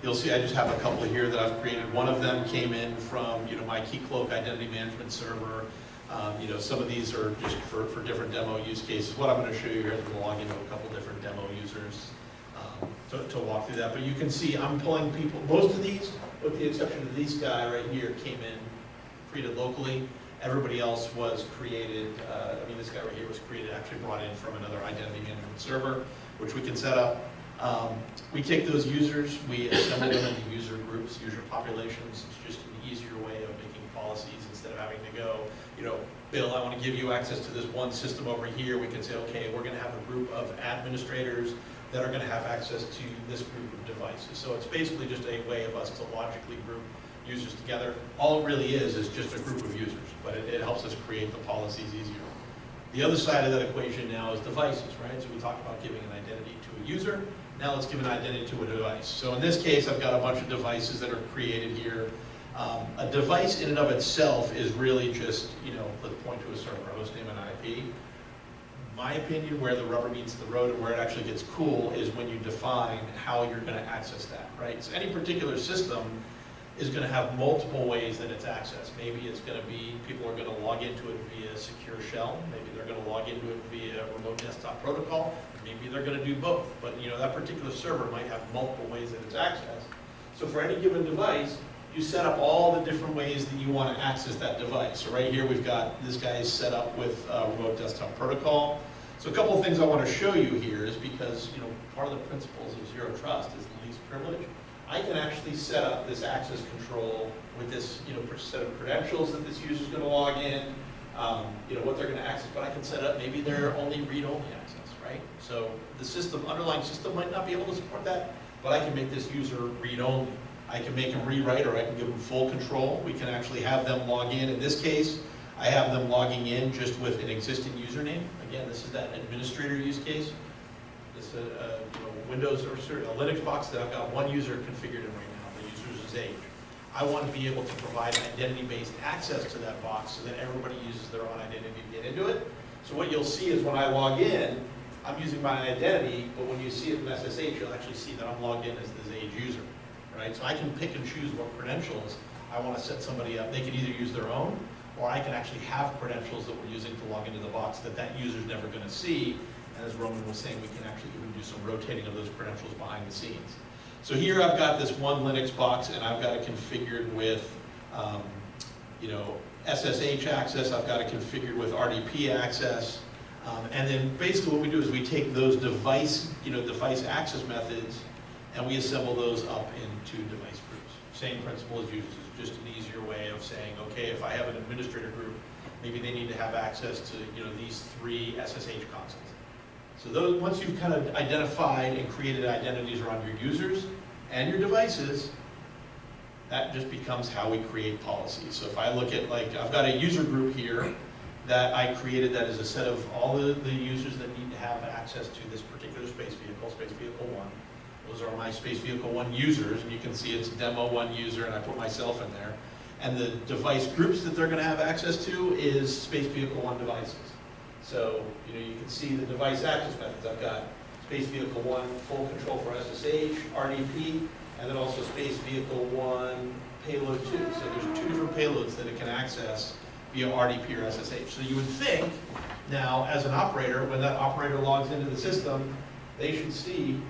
you'll see I just have a couple here that I've created. One of them came in from my Keycloak identity management server. Some of these are just for different demo use cases. What I'm going to show you here is we'll log into a couple different demo users to walk through that. But you can see I'm pulling people. Most of these, with the exception of this guy right here, came in created locally. Everybody else was created, this guy right here was created, actually brought in from another identity management server, which we can set up. We take those users, we assemble them into user groups, user populations. It's just an easier way of making policies instead of having to go, Bill, I want to give you access to this one system over here. We can say, okay, we're going to have a group of administrators that are going to have access to this group of devices. So it's basically just a way of us to logically group users together. All it really is just a group of users, but it helps us create the policies easier. The other side of that equation now is devices, right? So we talked about giving an identity to a user. Now let's give an identity to a device. So in this case, I've got a bunch of devices that are created here. A device in and of itself is really just, let's point to a server, host name and IP. My opinion, where the rubber meets the road and where it actually gets cool is when you define how you're going to access that, right? So any particular system is going to have multiple ways that it's accessed. Maybe it's going to be, people are going to log into it via secure shell. Maybe they're going to log into it via remote desktop protocol. Maybe they're going to do both. But that particular server might have multiple ways that it's accessed. So for any given device, you set up all the different ways that you want to access that device. So right here we've got this guy set up with remote desktop protocol. So a couple of things I want to show you here is because part of the principles of zero trust is the least privilege. I can actually set up this access control with this set of credentials that this user is going to log in, what they're going to access, but I can set up maybe they're only read-only access, right? So the underlying system might not be able to support that, but I can make this user read-only. I can make them rewrite, or I can give them full control. We can actually have them log in. In this case, I have them logging in just with an existing username. Again, this is that administrator use case. This is Windows or a Linux box that I've got one user configured in right now. The user is Xage. I want to be able to provide identity-based access to that box so that everybody uses their own identity to get into it. So what you'll see is when I log in, I'm using my identity, but when you see it in SSH, you'll actually see that I'm logged in as the Xage user. Right? So I can pick and choose what credentials I want to set somebody up. They can either use their own, or I can actually have credentials that we're using to log into the box that user's never going to see. And as Roman was saying, we can actually even do some rotating of those credentials behind the scenes. So here I've got this one Linux box, and I've got it configured with, SSH access. I've got it configured with RDP access. And then basically what we do is we take those device access methods, and we assemble those up into device groups. Same principle as users. It's just an easier way of saying, okay, if I have an administrator group, maybe they need to have access to these 3 SSH consoles. So those, once you've kind of identified and created identities around your users and your devices, that just becomes how we create policies. So if I look at, I've got a user group here that I created that is a set of all the users that need to have access to this particular space vehicle 1. Those are my space vehicle 1 users, and you can see it's demo 1 user, and I put myself in there. And the device groups that they're going to have access to is space vehicle 1 devices. So, you can see the device access methods. I've got space vehicle 1 full control for SSH, RDP, and then also space vehicle 1 payload 2. So there's 2 different payloads that it can access via RDP or SSH. So you would think now, as an operator, when that operator logs into the system, they should see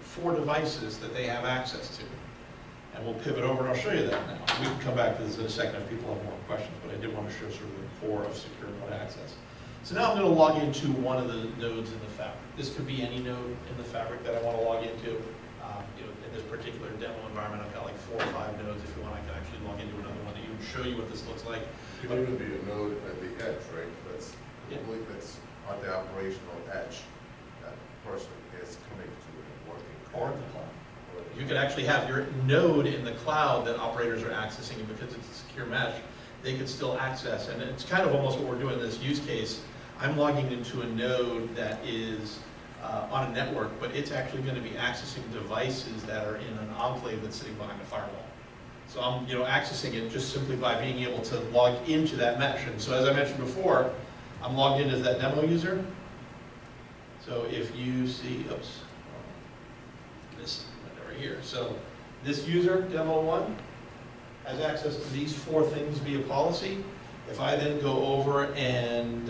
4 devices that they have access to. And we'll pivot over and I'll show you that now. We can come back to this in a second if people have more questions, but I did want to show sort of the core of secure node access. So now I'm going to log into one of the nodes in the fabric. This could be any node in the fabric that I want to log into. In this particular demo environment, I've got like 4 or 5 nodes. If you want, I can actually log into another one to even show you what this looks like. It could even be a node at the edge, right? That's on the operational edge. That person is coming to and working. Or in the cloud. You could actually have your node in the cloud that operators are accessing, and because it's a secure mesh, they could still access. And it's kind of almost what we're doing in this use case. I'm logging into a node that is on a network, but it's actually going to be accessing devices that are in an enclave that's sitting behind a firewall. So I'm accessing it just simply by being able to log into that mesh. And so as I mentioned before, I'm logged in as that demo user. So if you see, this right here. So this user, demo 1, has access to these 4 things via policy. If I then go over and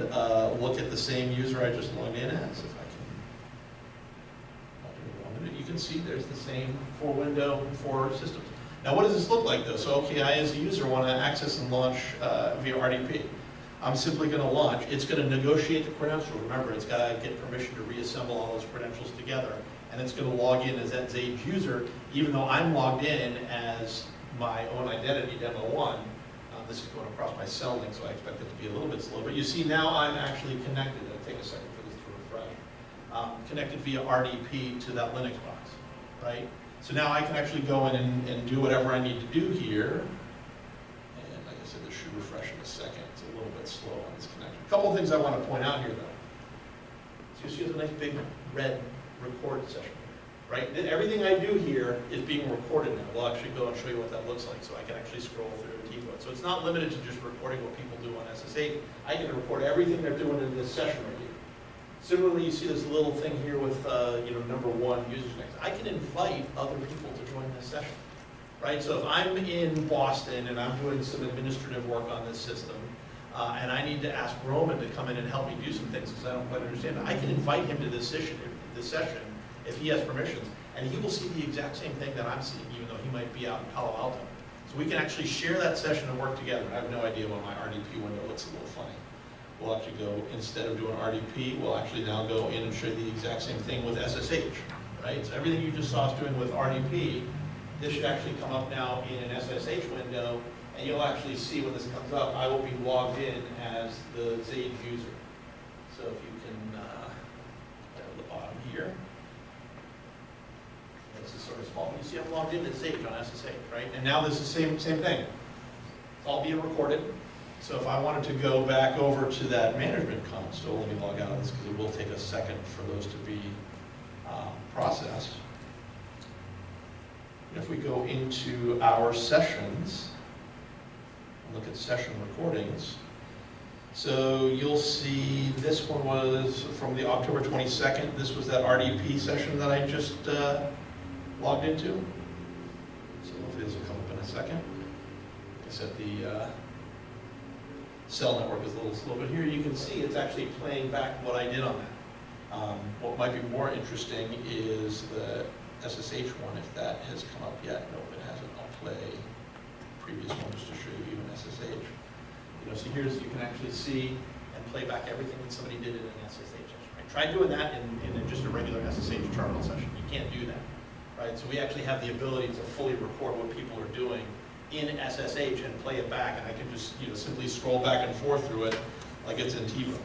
look at the same user I just logged in as, if I can log in 1 minute, you can see there's the same 4 window, 4 systems. Now what does this look like though? So okay, I as a user want to access and launch via RDP. I'm simply going to launch. It's going to negotiate the credentials. Remember, it's got to get permission to reassemble all those credentials together. And it's going to log in as that Xage user, even though I'm logged in as my own identity, demo 1. This is going across my cell link, so I expect it to be a little bit slow. But you see now I'm actually connected. It'll take a second for this to refresh. Connected via RDP to that Linux box, right? So now I can actually go in and do whatever I need to do here. And like I said, this should refresh in a second. It's a little bit slow on this connection. A couple of things I want to point out here, though. So you see the nice big red record session, right? Everything I do here is being recorded now. We'll actually go and show you what that looks like, so I can actually scroll through and keep it. So it's not limited to just recording what people do on SSH. I can record everything they're doing in this session right here. Similarly, you see this little thing here with number 1 users next. I can invite other people to join this session, right? So if I'm in Boston and I'm doing some administrative work on this system, and I need to ask Roman to come in and help me do some things because I don't quite understand it, I can invite him to this session if he has permissions, and he will see the exact same thing that I'm seeing, even though he might be out in Palo Alto. So we can actually share that session and work together. I have no idea why my RDP window looks a little funny. We'll actually go, instead of doing RDP, we'll actually now go in and show the exact same thing with SSH, right? So everything you just saw us doing with RDP, this should actually come up now in an SSH window, and you'll actually see when this comes up, I will be logged in as the Xage user. So if you can, down at the bottom here, this is sort of small. You see I'm logged in as Xage on SSH, right? And now this is the same thing. It's all being recorded. So if I wanted to go back over to that management console, let me log out of this because it will take a second for those to be processed. And if we go into our sessions, look at session recordings. So you'll see this one was from the October 22nd. This was that RDP session that I just logged into. So hopefully this will come up in a second. Like I said, the cell network is a little slow, but here you can see it's actually playing back what I did on that. What might be more interesting is the SSH one, if that has come up yet. Nope, it hasn't. I'll play the previous one just to show you an SSH. So here's, you can actually see and play back everything that somebody did in an SSH session. Right? Try doing that in just a regular SSH terminal session. You can't do that, right? So we actually have the ability to fully record what people are doing in SSH and play it back, and I can just simply scroll back and forth through it like it's in TiVo,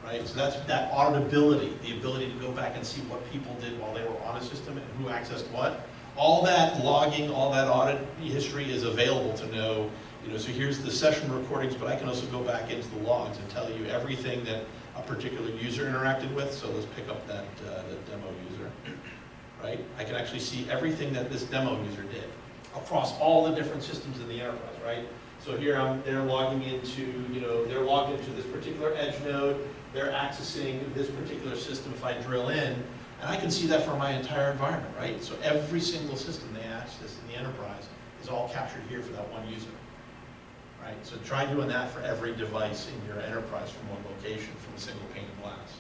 right? So that's that auditability, the ability to go back and see what people did while they were on a system and who accessed what. All that logging, all that audit history is available to know So here's the session recordings, but I can also go back into the logs and tell you everything that a particular user interacted with. So let's pick up that demo user, right? I can actually see everything that this demo user did across all the different systems in the enterprise, right? So here they're logging into, they're logged into this particular edge node. They're accessing this particular system if I drill in, and I can see that for my entire environment, right? So every single system they access in the enterprise is all captured here for that one user, right? So try doing that for every device in your enterprise from one location, from a single pane of glass.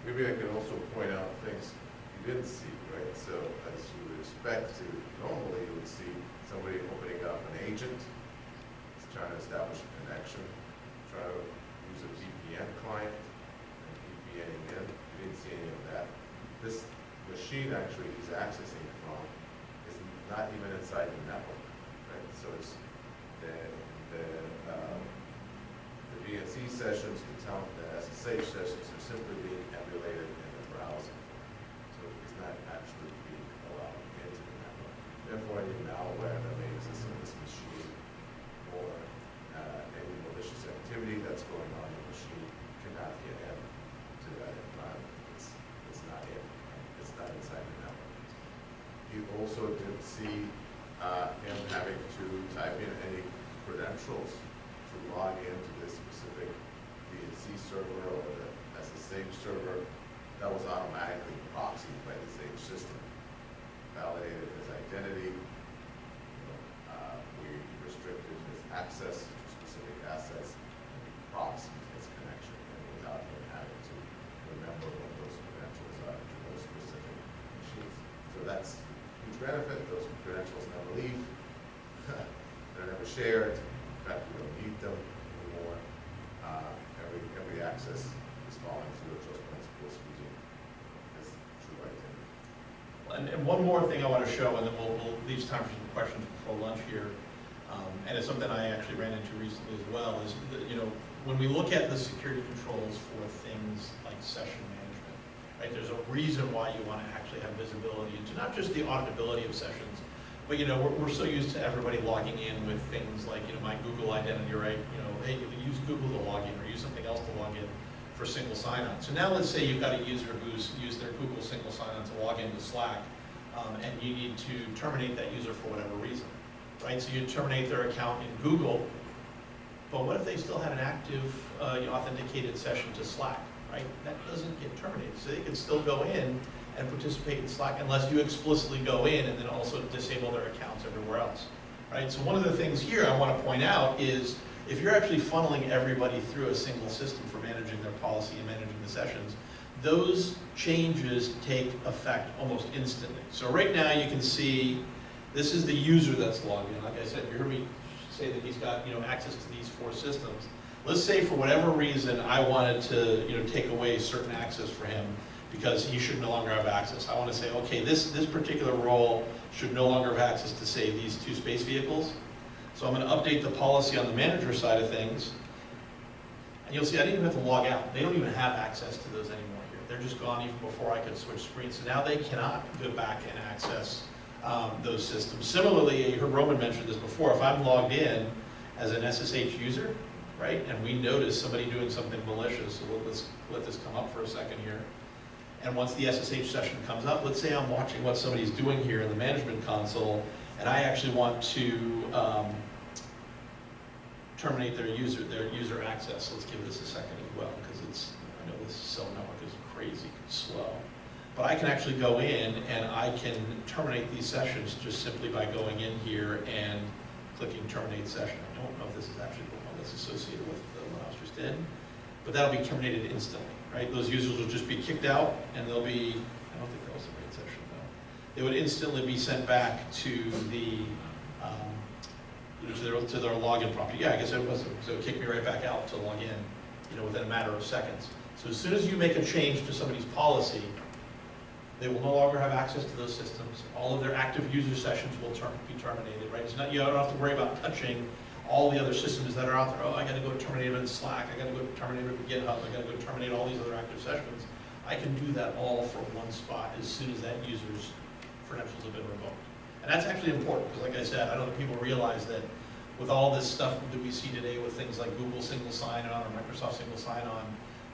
Maybe I can also point out things you didn't see, right? So as you would expect to, normally you would see somebody opening up an agent, trying to establish a connection, try to use a VPN client, and VPNing in. You didn't see any of that. This machine actually he's accessing from is not even inside the network, right? So it's the VNC sessions, the SSH sessions are simply being emulated in the browser. So it's not actually being allowed into the network. Therefore, any malware that may exist on this machine or any malicious activity that's going on in the machine cannot get in to that environment. It's not in. It's not inside the network. You also didn't see him having to type in any credentials to log into this specific VNC server or the SSH server. That was automatically proxied by the Xage system, validated his identity. We restricted his access to specific assets, and we proxied his connection, and without him having to remember what those credentials are to those specific machines. So that's a huge benefit. Those credentials never leave. They're never shared. In fact, we don't need them anymore. Every access is following zero trust principles using this true identity. And one more thing I want to show, and then we'll leave time for some questions before lunch here. And it's something I actually ran into recently as well, is that, when we look at the security controls for things like session management, right, there's a reason why you want to actually have visibility into not just the auditability of sessions, but we're so used to everybody logging in with things like my Google identity, right? Hey, use Google to log in or use something else to log in for single sign-on. So now let's say you've got a user who's used their Google single sign-on to log into Slack, and you need to terminate that user for whatever reason, right? So you terminate their account in Google, but what if they still had an active authenticated session to Slack, right? That doesn't get terminated, so they can still go in and participate in Slack unless you explicitly go in and then also disable their accounts everywhere else, right? So one of the things here I want to point out is if you're actually funneling everybody through a single system for managing their policy and managing the sessions, those changes take effect almost instantly. So right now you can see this is the user that's logged in. Like I said, you heard me say that he's got access to these 4 systems. Let's say for whatever reason I wanted to take away certain access for him because he should no longer have access. I want to say, okay, this particular role should no longer have access to, say, these 2 space vehicles. So I'm going to update the policy on the manager side of things. And you'll see I didn't even have to log out. They don't even have access to those anymore here. They're just gone even before I could switch screens. So now they cannot go back and access those systems. Similarly, you heard Roman mention this before, if I'm logged in as an SSH user, right, and we notice somebody doing something malicious, so let's let this come up for a second here. And once the SSH session comes up, let's say I'm watching what somebody's doing here in the management console, and I actually want to terminate their user access. Let's give this a second as well, because I know this cell network is crazy slow. But I can actually go in and I can terminate these sessions just simply by going in here and clicking terminate session. I don't know if this is actually the one that's associated with the one I was just in, but that'll be terminated instantly, right? Those users will just be kicked out and they'll be, I don't think that was the main session though. They would instantly be sent back to the, to their login property. Yeah, I guess it was, so it kicked me right back out to log in, within a matter of seconds. So as soon as you make a change to somebody's policy, they will no longer have access to those systems. All of their active user sessions will be terminated, right? It's not, you don't have to worry about touching all the other systems that are out there. Oh, I got to go terminate them in Slack. I got to go terminate them in GitHub. I got to go terminate all these other active sessions. I can do that all from one spot as soon as that user's credentials have been revoked. And that's actually important because, like I said, I don't think people realize that with all this stuff that we see today with things like Google single sign-on or Microsoft single sign-on,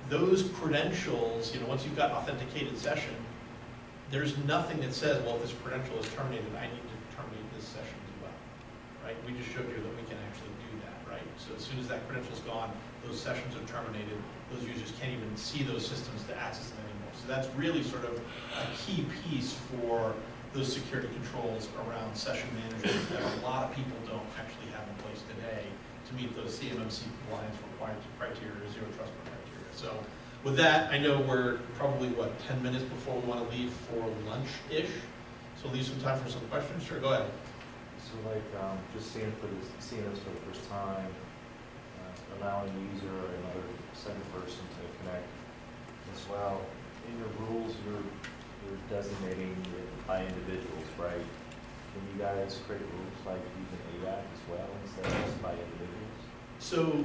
those credentials, once you've got an authenticated session, there's nothing that says, well, if this credential is terminated, I need to terminate this session as well, right? We just showed you that we can actually do that, right? So as soon as that credential's gone, those sessions are terminated. Those users can't even see those systems to access them anymore. So that's really sort of a key piece for those security controls around session management that a lot of people don't actually have in place today to meet those CMMC compliance required criteria, zero trust criteria. So with that, I know we're probably, 10 minutes before we want to leave for lunch-ish. So leave some time for some questions. Sure, go ahead. So like, just seeing this for the first time, allowing the user or another second person to connect as well. In your rules, you're designating it by individuals, right? Can you guys create rules like using ABAC as well instead of just by individuals? So,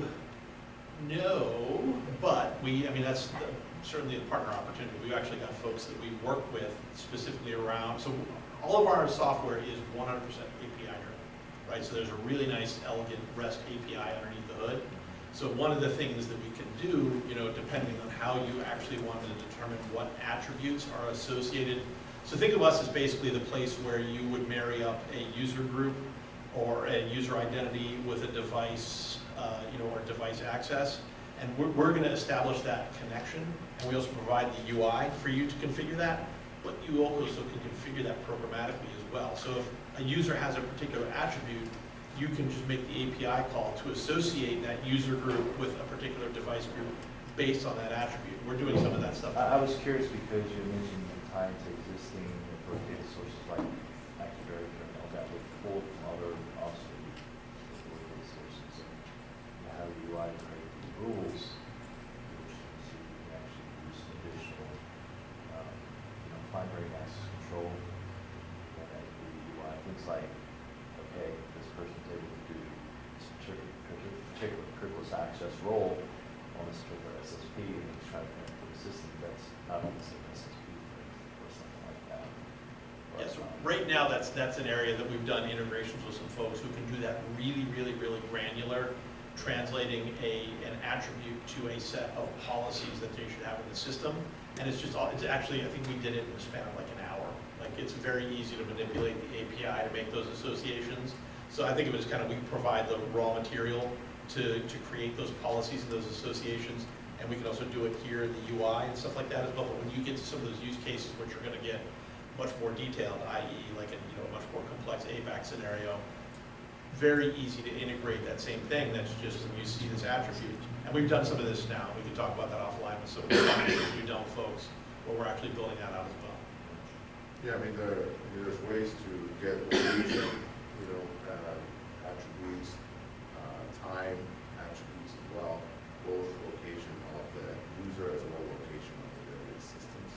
no, but that's certainly a partner opportunity. We've actually got folks that we work with specifically around, so all of our software is 100% API driven, right? So there's a really nice, elegant REST API underneath the hood. So one of the things that we can do, depending on how you actually want to determine what attributes are associated. So think of us as basically the place where you would marry up a user group or a user identity with a device, or device access. And we're going to establish that connection. And we also provide the UI for you to configure that, but you also can configure that programmatically as well. So if a user has a particular attribute, you can just make the API call to associate that user group with a particular device group based on that attribute. We're doing some of that stuff. I was curious because you mentioned tying to existing data sources like Active Directory and all that would pull from other obsolete data sources. And how the UI create these rules, which so you can actually use some additional fine-grained access control and that the UI looks like, okay, this person's able to do this particular privileged access role on this particular SSP, and he's trying to connect to the system that's not on the same SSP or something like that. Yeah, so right now that's an area that we've done integrations with some folks who can do that really, really, really granular, translating an attribute to a set of policies that they should have in the system. And it's actually, I think we did it in the span of like an hour. Like it's very easy to manipulate the API to make those associations. So I think it was kind of, we provide the raw material to create those policies and those associations. And we can also do it here in the UI and stuff like that as well. But when you get to some of those use cases, which are going to get much more detailed, i.e. like a much more complex ABAC scenario, very easy to integrate that same thing. That's just, you see this attribute. And we've done some of this now. We can talk about that offline with some of the partners we've done folks, where we're actually building that out as well. Yeah, there's ways to get location, attributes, time attributes as well, both location of the user as well as location of the various systems.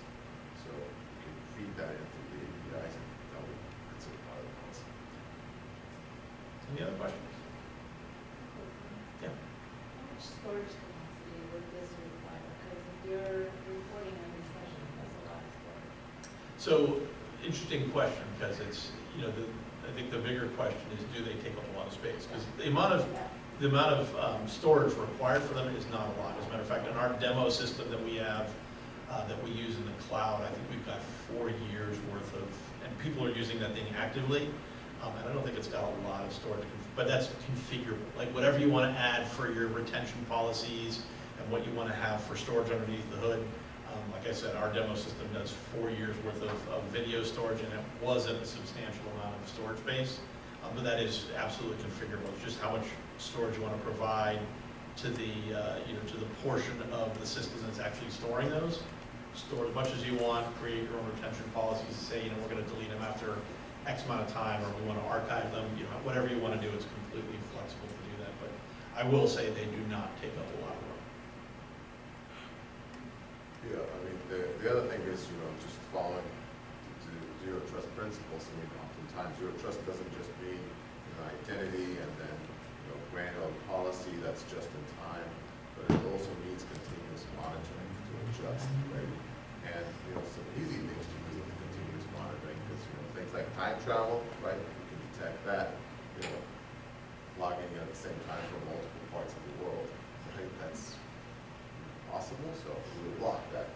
So you can feed that into the APIs and that will consider part of the policy. Any other questions? Yeah. How much storage capacity would this require? Because if you're reporting on your session, that's a lot of storage. So, interesting question, because it's, I think the bigger question is, do they take up a lot of space? Because the amount of storage required for them is not a lot. As a matter of fact, in our demo system that we have, that we use in the cloud, I think we've got 4 years worth of, and people are using that thing actively. And I don't think it's got a lot of storage, but that's configurable. Like whatever you want to add for your retention policies and what you want to have for storage underneath the hood. Like I said, our demo system does 4 years worth of video storage, and it wasn't a substantial amount of storage space. But that is absolutely configurable. It's just how much storage you want to provide to the to the portion of the system that's actually storing those. Store as much as you want. Create your own retention policies. Say we're going to delete them after X amount of time, or we want to archive them. Whatever you want to do, it's completely flexible to do that. But I will say they do not take up a lot of room. Yeah, the other thing is, just following the zero trust principles. Oftentimes zero trust doesn't just mean identity and then granular policy that's just in time, but it also means continuous monitoring to adjust, right? And some easy things to do with continuous monitoring is things like time travel, right? You can detect that. logging at the same time from multiple parts of the world. Right? That's possible, so we will block that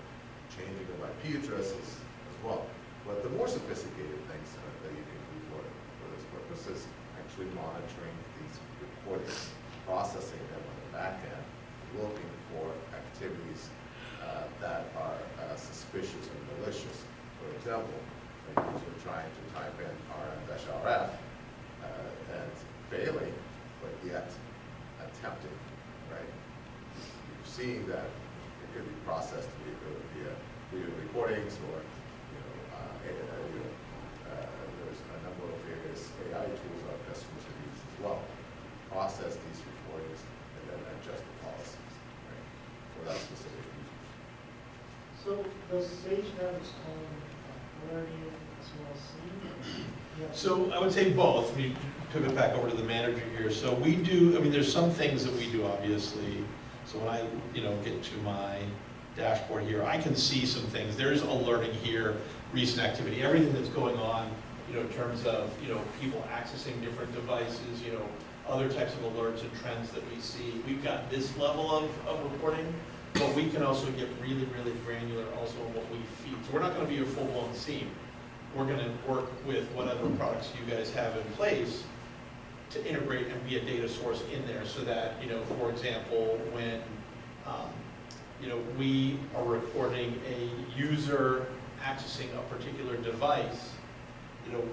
changing of IP addresses as well. But the more sophisticated things that you can do for this purpose is actually monitoring these recordings, processing them on the back end, looking for activities that are suspicious and malicious. For example, a user trying to type in rm-rf and failing, but yet attempting, right? You're seeing that it could be processed via video recordings or, there's a number of various AI tools our customers have used as well. Process these recordings and then adjust the policies, right, for that specific user. So does Xage have its own learning as well as scene? Yeah. So I would say both. Let me pivot back over to the manager here. So we do, I mean, there's some things that we do, obviously. So when I, get to my dashboard here, I can see some things. There's alerting here, recent activity, everything that's going on, in terms of, people accessing different devices, other types of alerts and trends that we see. We've got this level of reporting, but we can also get really, really granular also in what we feed. So we're not going to be a full-blown SIEM. We're going to work with whatever products you guys have in place to integrate and be a data source in there so that, for example, when, we are reporting a user accessing a particular device,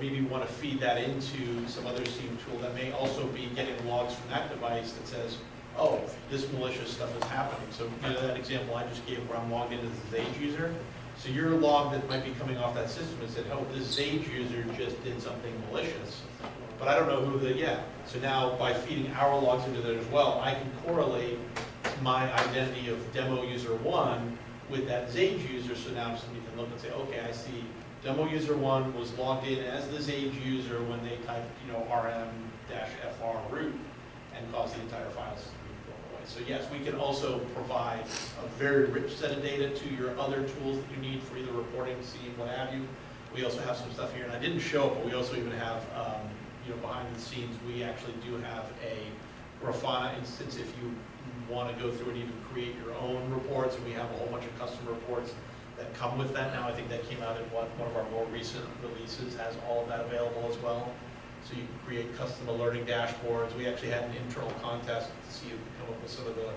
maybe want to feed that into some other SIEM tool that may also be getting logs from that device that says, oh, this malicious stuff is happening. So that example I just gave where I'm logged in as a Xage user. So your log that might be coming off that system and said, oh, this Xage user just did something malicious. But I don't know who So now by feeding our logs into that as well, I can correlate my identity of demo user 1 with that Xage user. So now somebody can look and say, okay, I see demo user 1 was logged in as the Xage user when they typed, rm-fr root and caused the entire file system to be blown away. So yes, we can also provide a very rich set of data to your other tools that you need for either reporting, SIEM, what have you. We also have some stuff here, and I didn't show it, but we also even have, behind the scenes, we actually do have a Grafana instance if you want to go through and even create your own reports, and we have a whole bunch of custom reports that come with that now. I think that came out in one of our more recent releases, has all of that available as well. So you can create custom alerting dashboards. We actually had an internal contest to see if we come up with some of the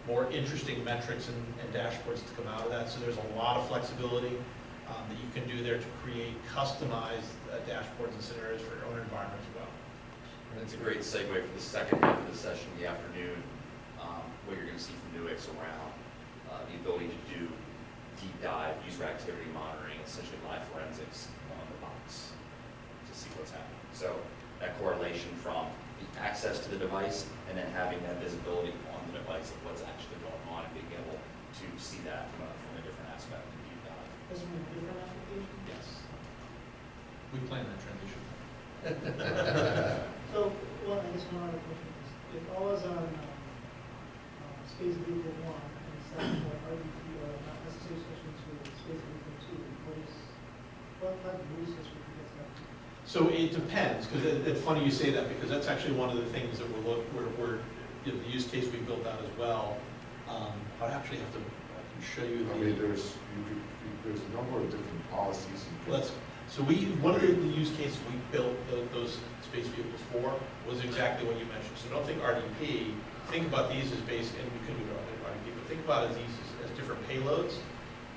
more interesting metrics and dashboards to come out of that. So there's a lot of flexibility that you can do there to create customized dashboards and scenarios for your own environment as well. And it's a great segue for the second half of the session in the afternoon, what you're going to see from Nuix around the ability to do deep dive user activity monitoring, essentially live forensics on the box to see what's happening. So that correlation from the access to the device and then having that visibility on the device of what's actually going on and being able to see that from a different aspect and deep dive. Is there a different application? Yes. We plan that transition. So, well, I guess one other question is, if I was on Space Vehicle 1 and decided for RDP or not necessarily switching to Space Vehicle 2, what type of research would you guys have? So it depends, because it's funny you say that, because that's actually one of the things that we're the use case we built out as well. I'd actually have to I can show you. I mean, there's a number of different policies. So one of the use cases we built those space vehicles for was exactly what you mentioned. So don't think RDP. Think about these as and we could do RDP, but think about these as different payloads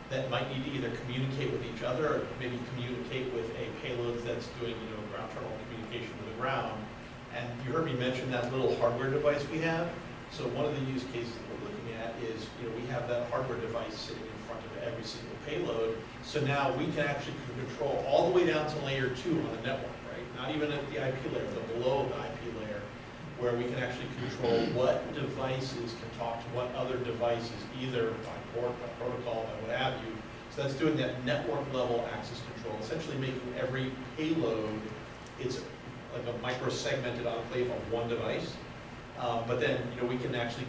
that might need to either communicate with each other or maybe communicate with a payload that's doing, ground terminal communication with the ground. And you heard me mention that little hardware device we have. So one of the use cases that we're looking at is, we have that hardware device sitting in front of every single payload. So now we can actually control all the way down to layer 2 on the network, right? Not even at the IP layer, but below the IP layer, where we can actually control what devices can talk to what other devices, either by port, by protocol, by what have you. So that's doing that network level access control, essentially making every payload, it's like a micro-segmented enclave of one device. But then, we can actually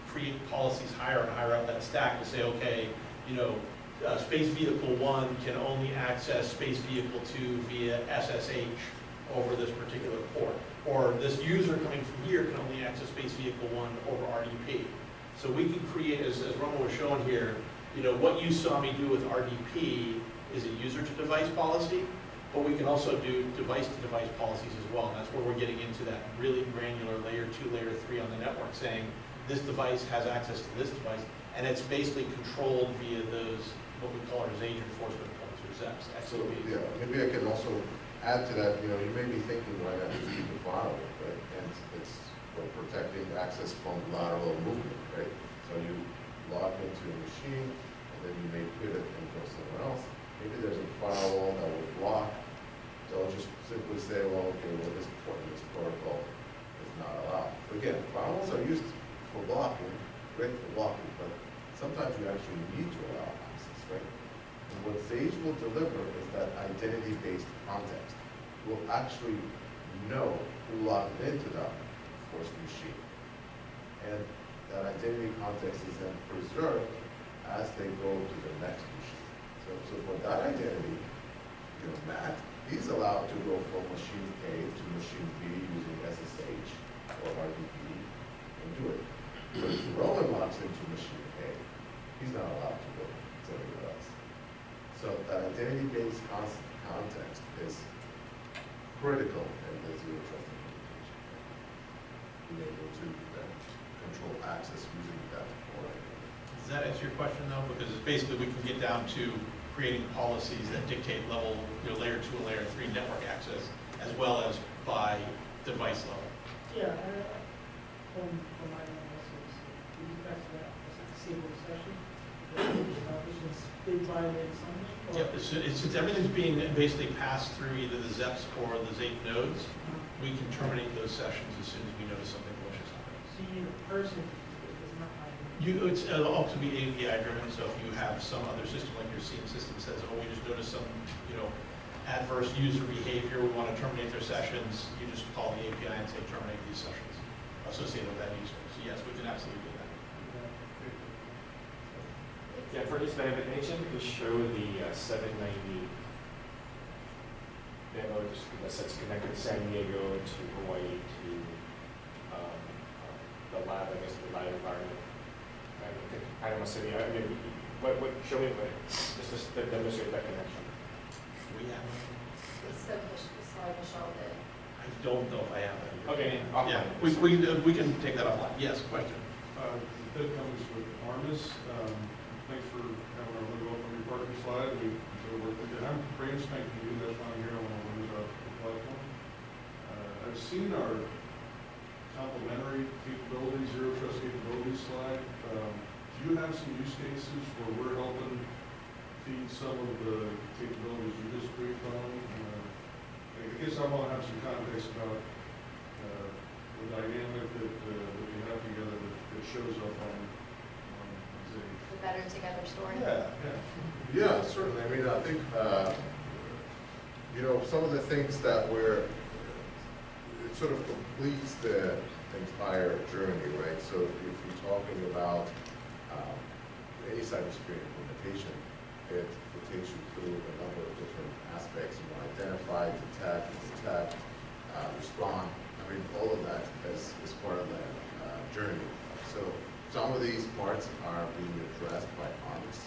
create policies higher and higher up that stack to say, okay, Space Vehicle 1 can only access Space Vehicle 2 via SSH over this particular port. Or this user coming from here can only access space vehicle 1 over RDP. So we can create, as Roman was showing here, you know, what you saw me do with RDP is a user-to-device policy, but we can also do device-to-device policies as well. And that's where we're getting into that really granular layer 2, layer 3 on the network, saying this device has access to this device, and it's basically controlled via those, what we call our Xage enforcement points, or ZEPs, So, XOPs. yeah, maybe I can also add to that, you know, you may be thinking, why not just keep the firewall, right? And it's for protecting access from lateral movement, right? So you log into a machine, and then you may pivot and go somewhere else. Maybe there's a firewall that will block. They'll just simply say, well, okay, well, this port in this protocol is not allowed. Again, firewalls are used for blocking, great for blocking, but sometimes you actually need to allow access, right? And what Xage will deliver is that identity-based context. We'll actually know who logged into that first machine. And that identity context is then preserved as they go to the next machine. So for that identity, you know, Matt, he's allowed to go from machine A to machine B using SSH or RDP and do it. But if Roman logs into machine A, he's not allowed to go to anywhere else. So that identity-based context is critical in the zero trust implementation. Being able to then control access using that core identity. Does that answer your question though? Because it's basically we can get down to creating policies that dictate level, you know, layer 2 and layer 3 network access, as well as by device level. Yeah, from my analysis, we get back to that single session. They violate something? Yep, since everything's being basically passed through either the ZEPs or the Xage nodes, we can terminate those sessions as soon as we notice something malicious happening. So you need a person is not It'll also be API driven, so if you have some other system, like your SIEM system says, oh, we just noticed some, you know, adverse user behavior, we want to terminate their sessions, you just call the API and say terminate these sessions associated with that user. So yes, we can absolutely do that. Yeah, for this validation, we show the 790 demos that's connected to San Diego to Hawaii to the lab, I guess, the lab environment. I think Panama City. I mean, show me just to demonstrate that connection. We have, So slide Michelle the. I don't know if I have that. Okay, Yeah, offline. we can take that offline. Yes, question. That comes with Armis. Thanks for having our window up on your parking slide. We enjoy working with you. I'm brand spanking new. That's why I'm here. I want to learn about the platform. I've seen our complementary capabilities, zero trust capabilities slide. Do you have some use cases where we're helping feed some of the capabilities you just briefed on? I guess I want to have some context about the dynamic that we have together that shows up on Xage. The better together story. Yeah. Yeah, certainly. I mean, I think, you know, some of the things that it sort of completes the entire journey, right? So if you're talking about any cybersecurity implementation, it takes you through a number of different aspects. You want to identify, detect, respond. I mean, all of that is part of the journey. So some of these parts are being addressed by Armis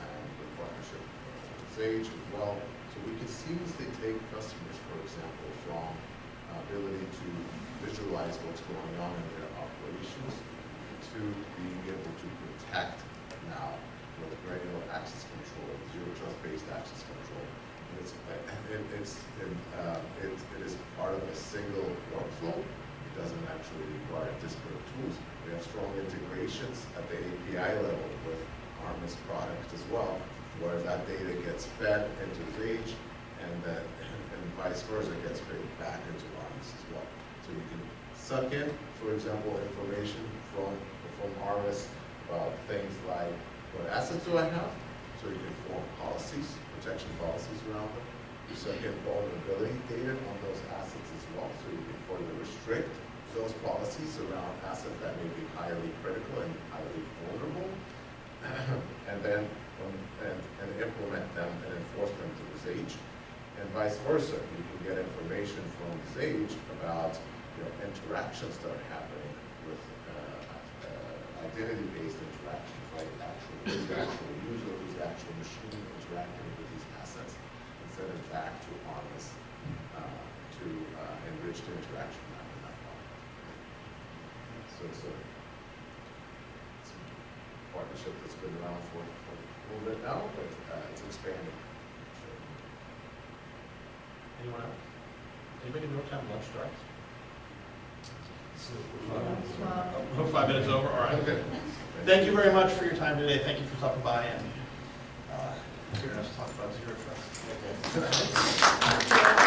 and the partnership with Xage as well. So we can seamlessly take customers, for example, from ability to visualize what's going on in their operations to being able to protect now with granular access control, zero trust-based access control. And it is part of a single workflow. It doesn't actually require disparate tools. We have strong integrations at the API level with Armis product as well, where that data gets fed into Xage and vice versa gets fed back into Armis as well. So you can suck in, for example, information from Armis about things like what assets do I have, so you can form policies, protection policies around them. You suck in vulnerability data on those assets as well, so you can further restrict those policies around assets that may be highly critical and highly vulnerable, and then and implement them and enforce them through Xage. and vice versa. You can get information from Xage about interactions that are happening with identity-based interactions, right? Who's the actual user, who's the actual machine interacting with these assets, and send it back to Armis to enrich the interaction map in that part. So it's a partnership that's been around for a little bit now, but it's expanding. Anyone else? Anybody know what time lunch starts? 5 minutes over, all right. Okay. Thank you very much for your time today. Thank you for stopping by and hearing us talk about Zero Trust.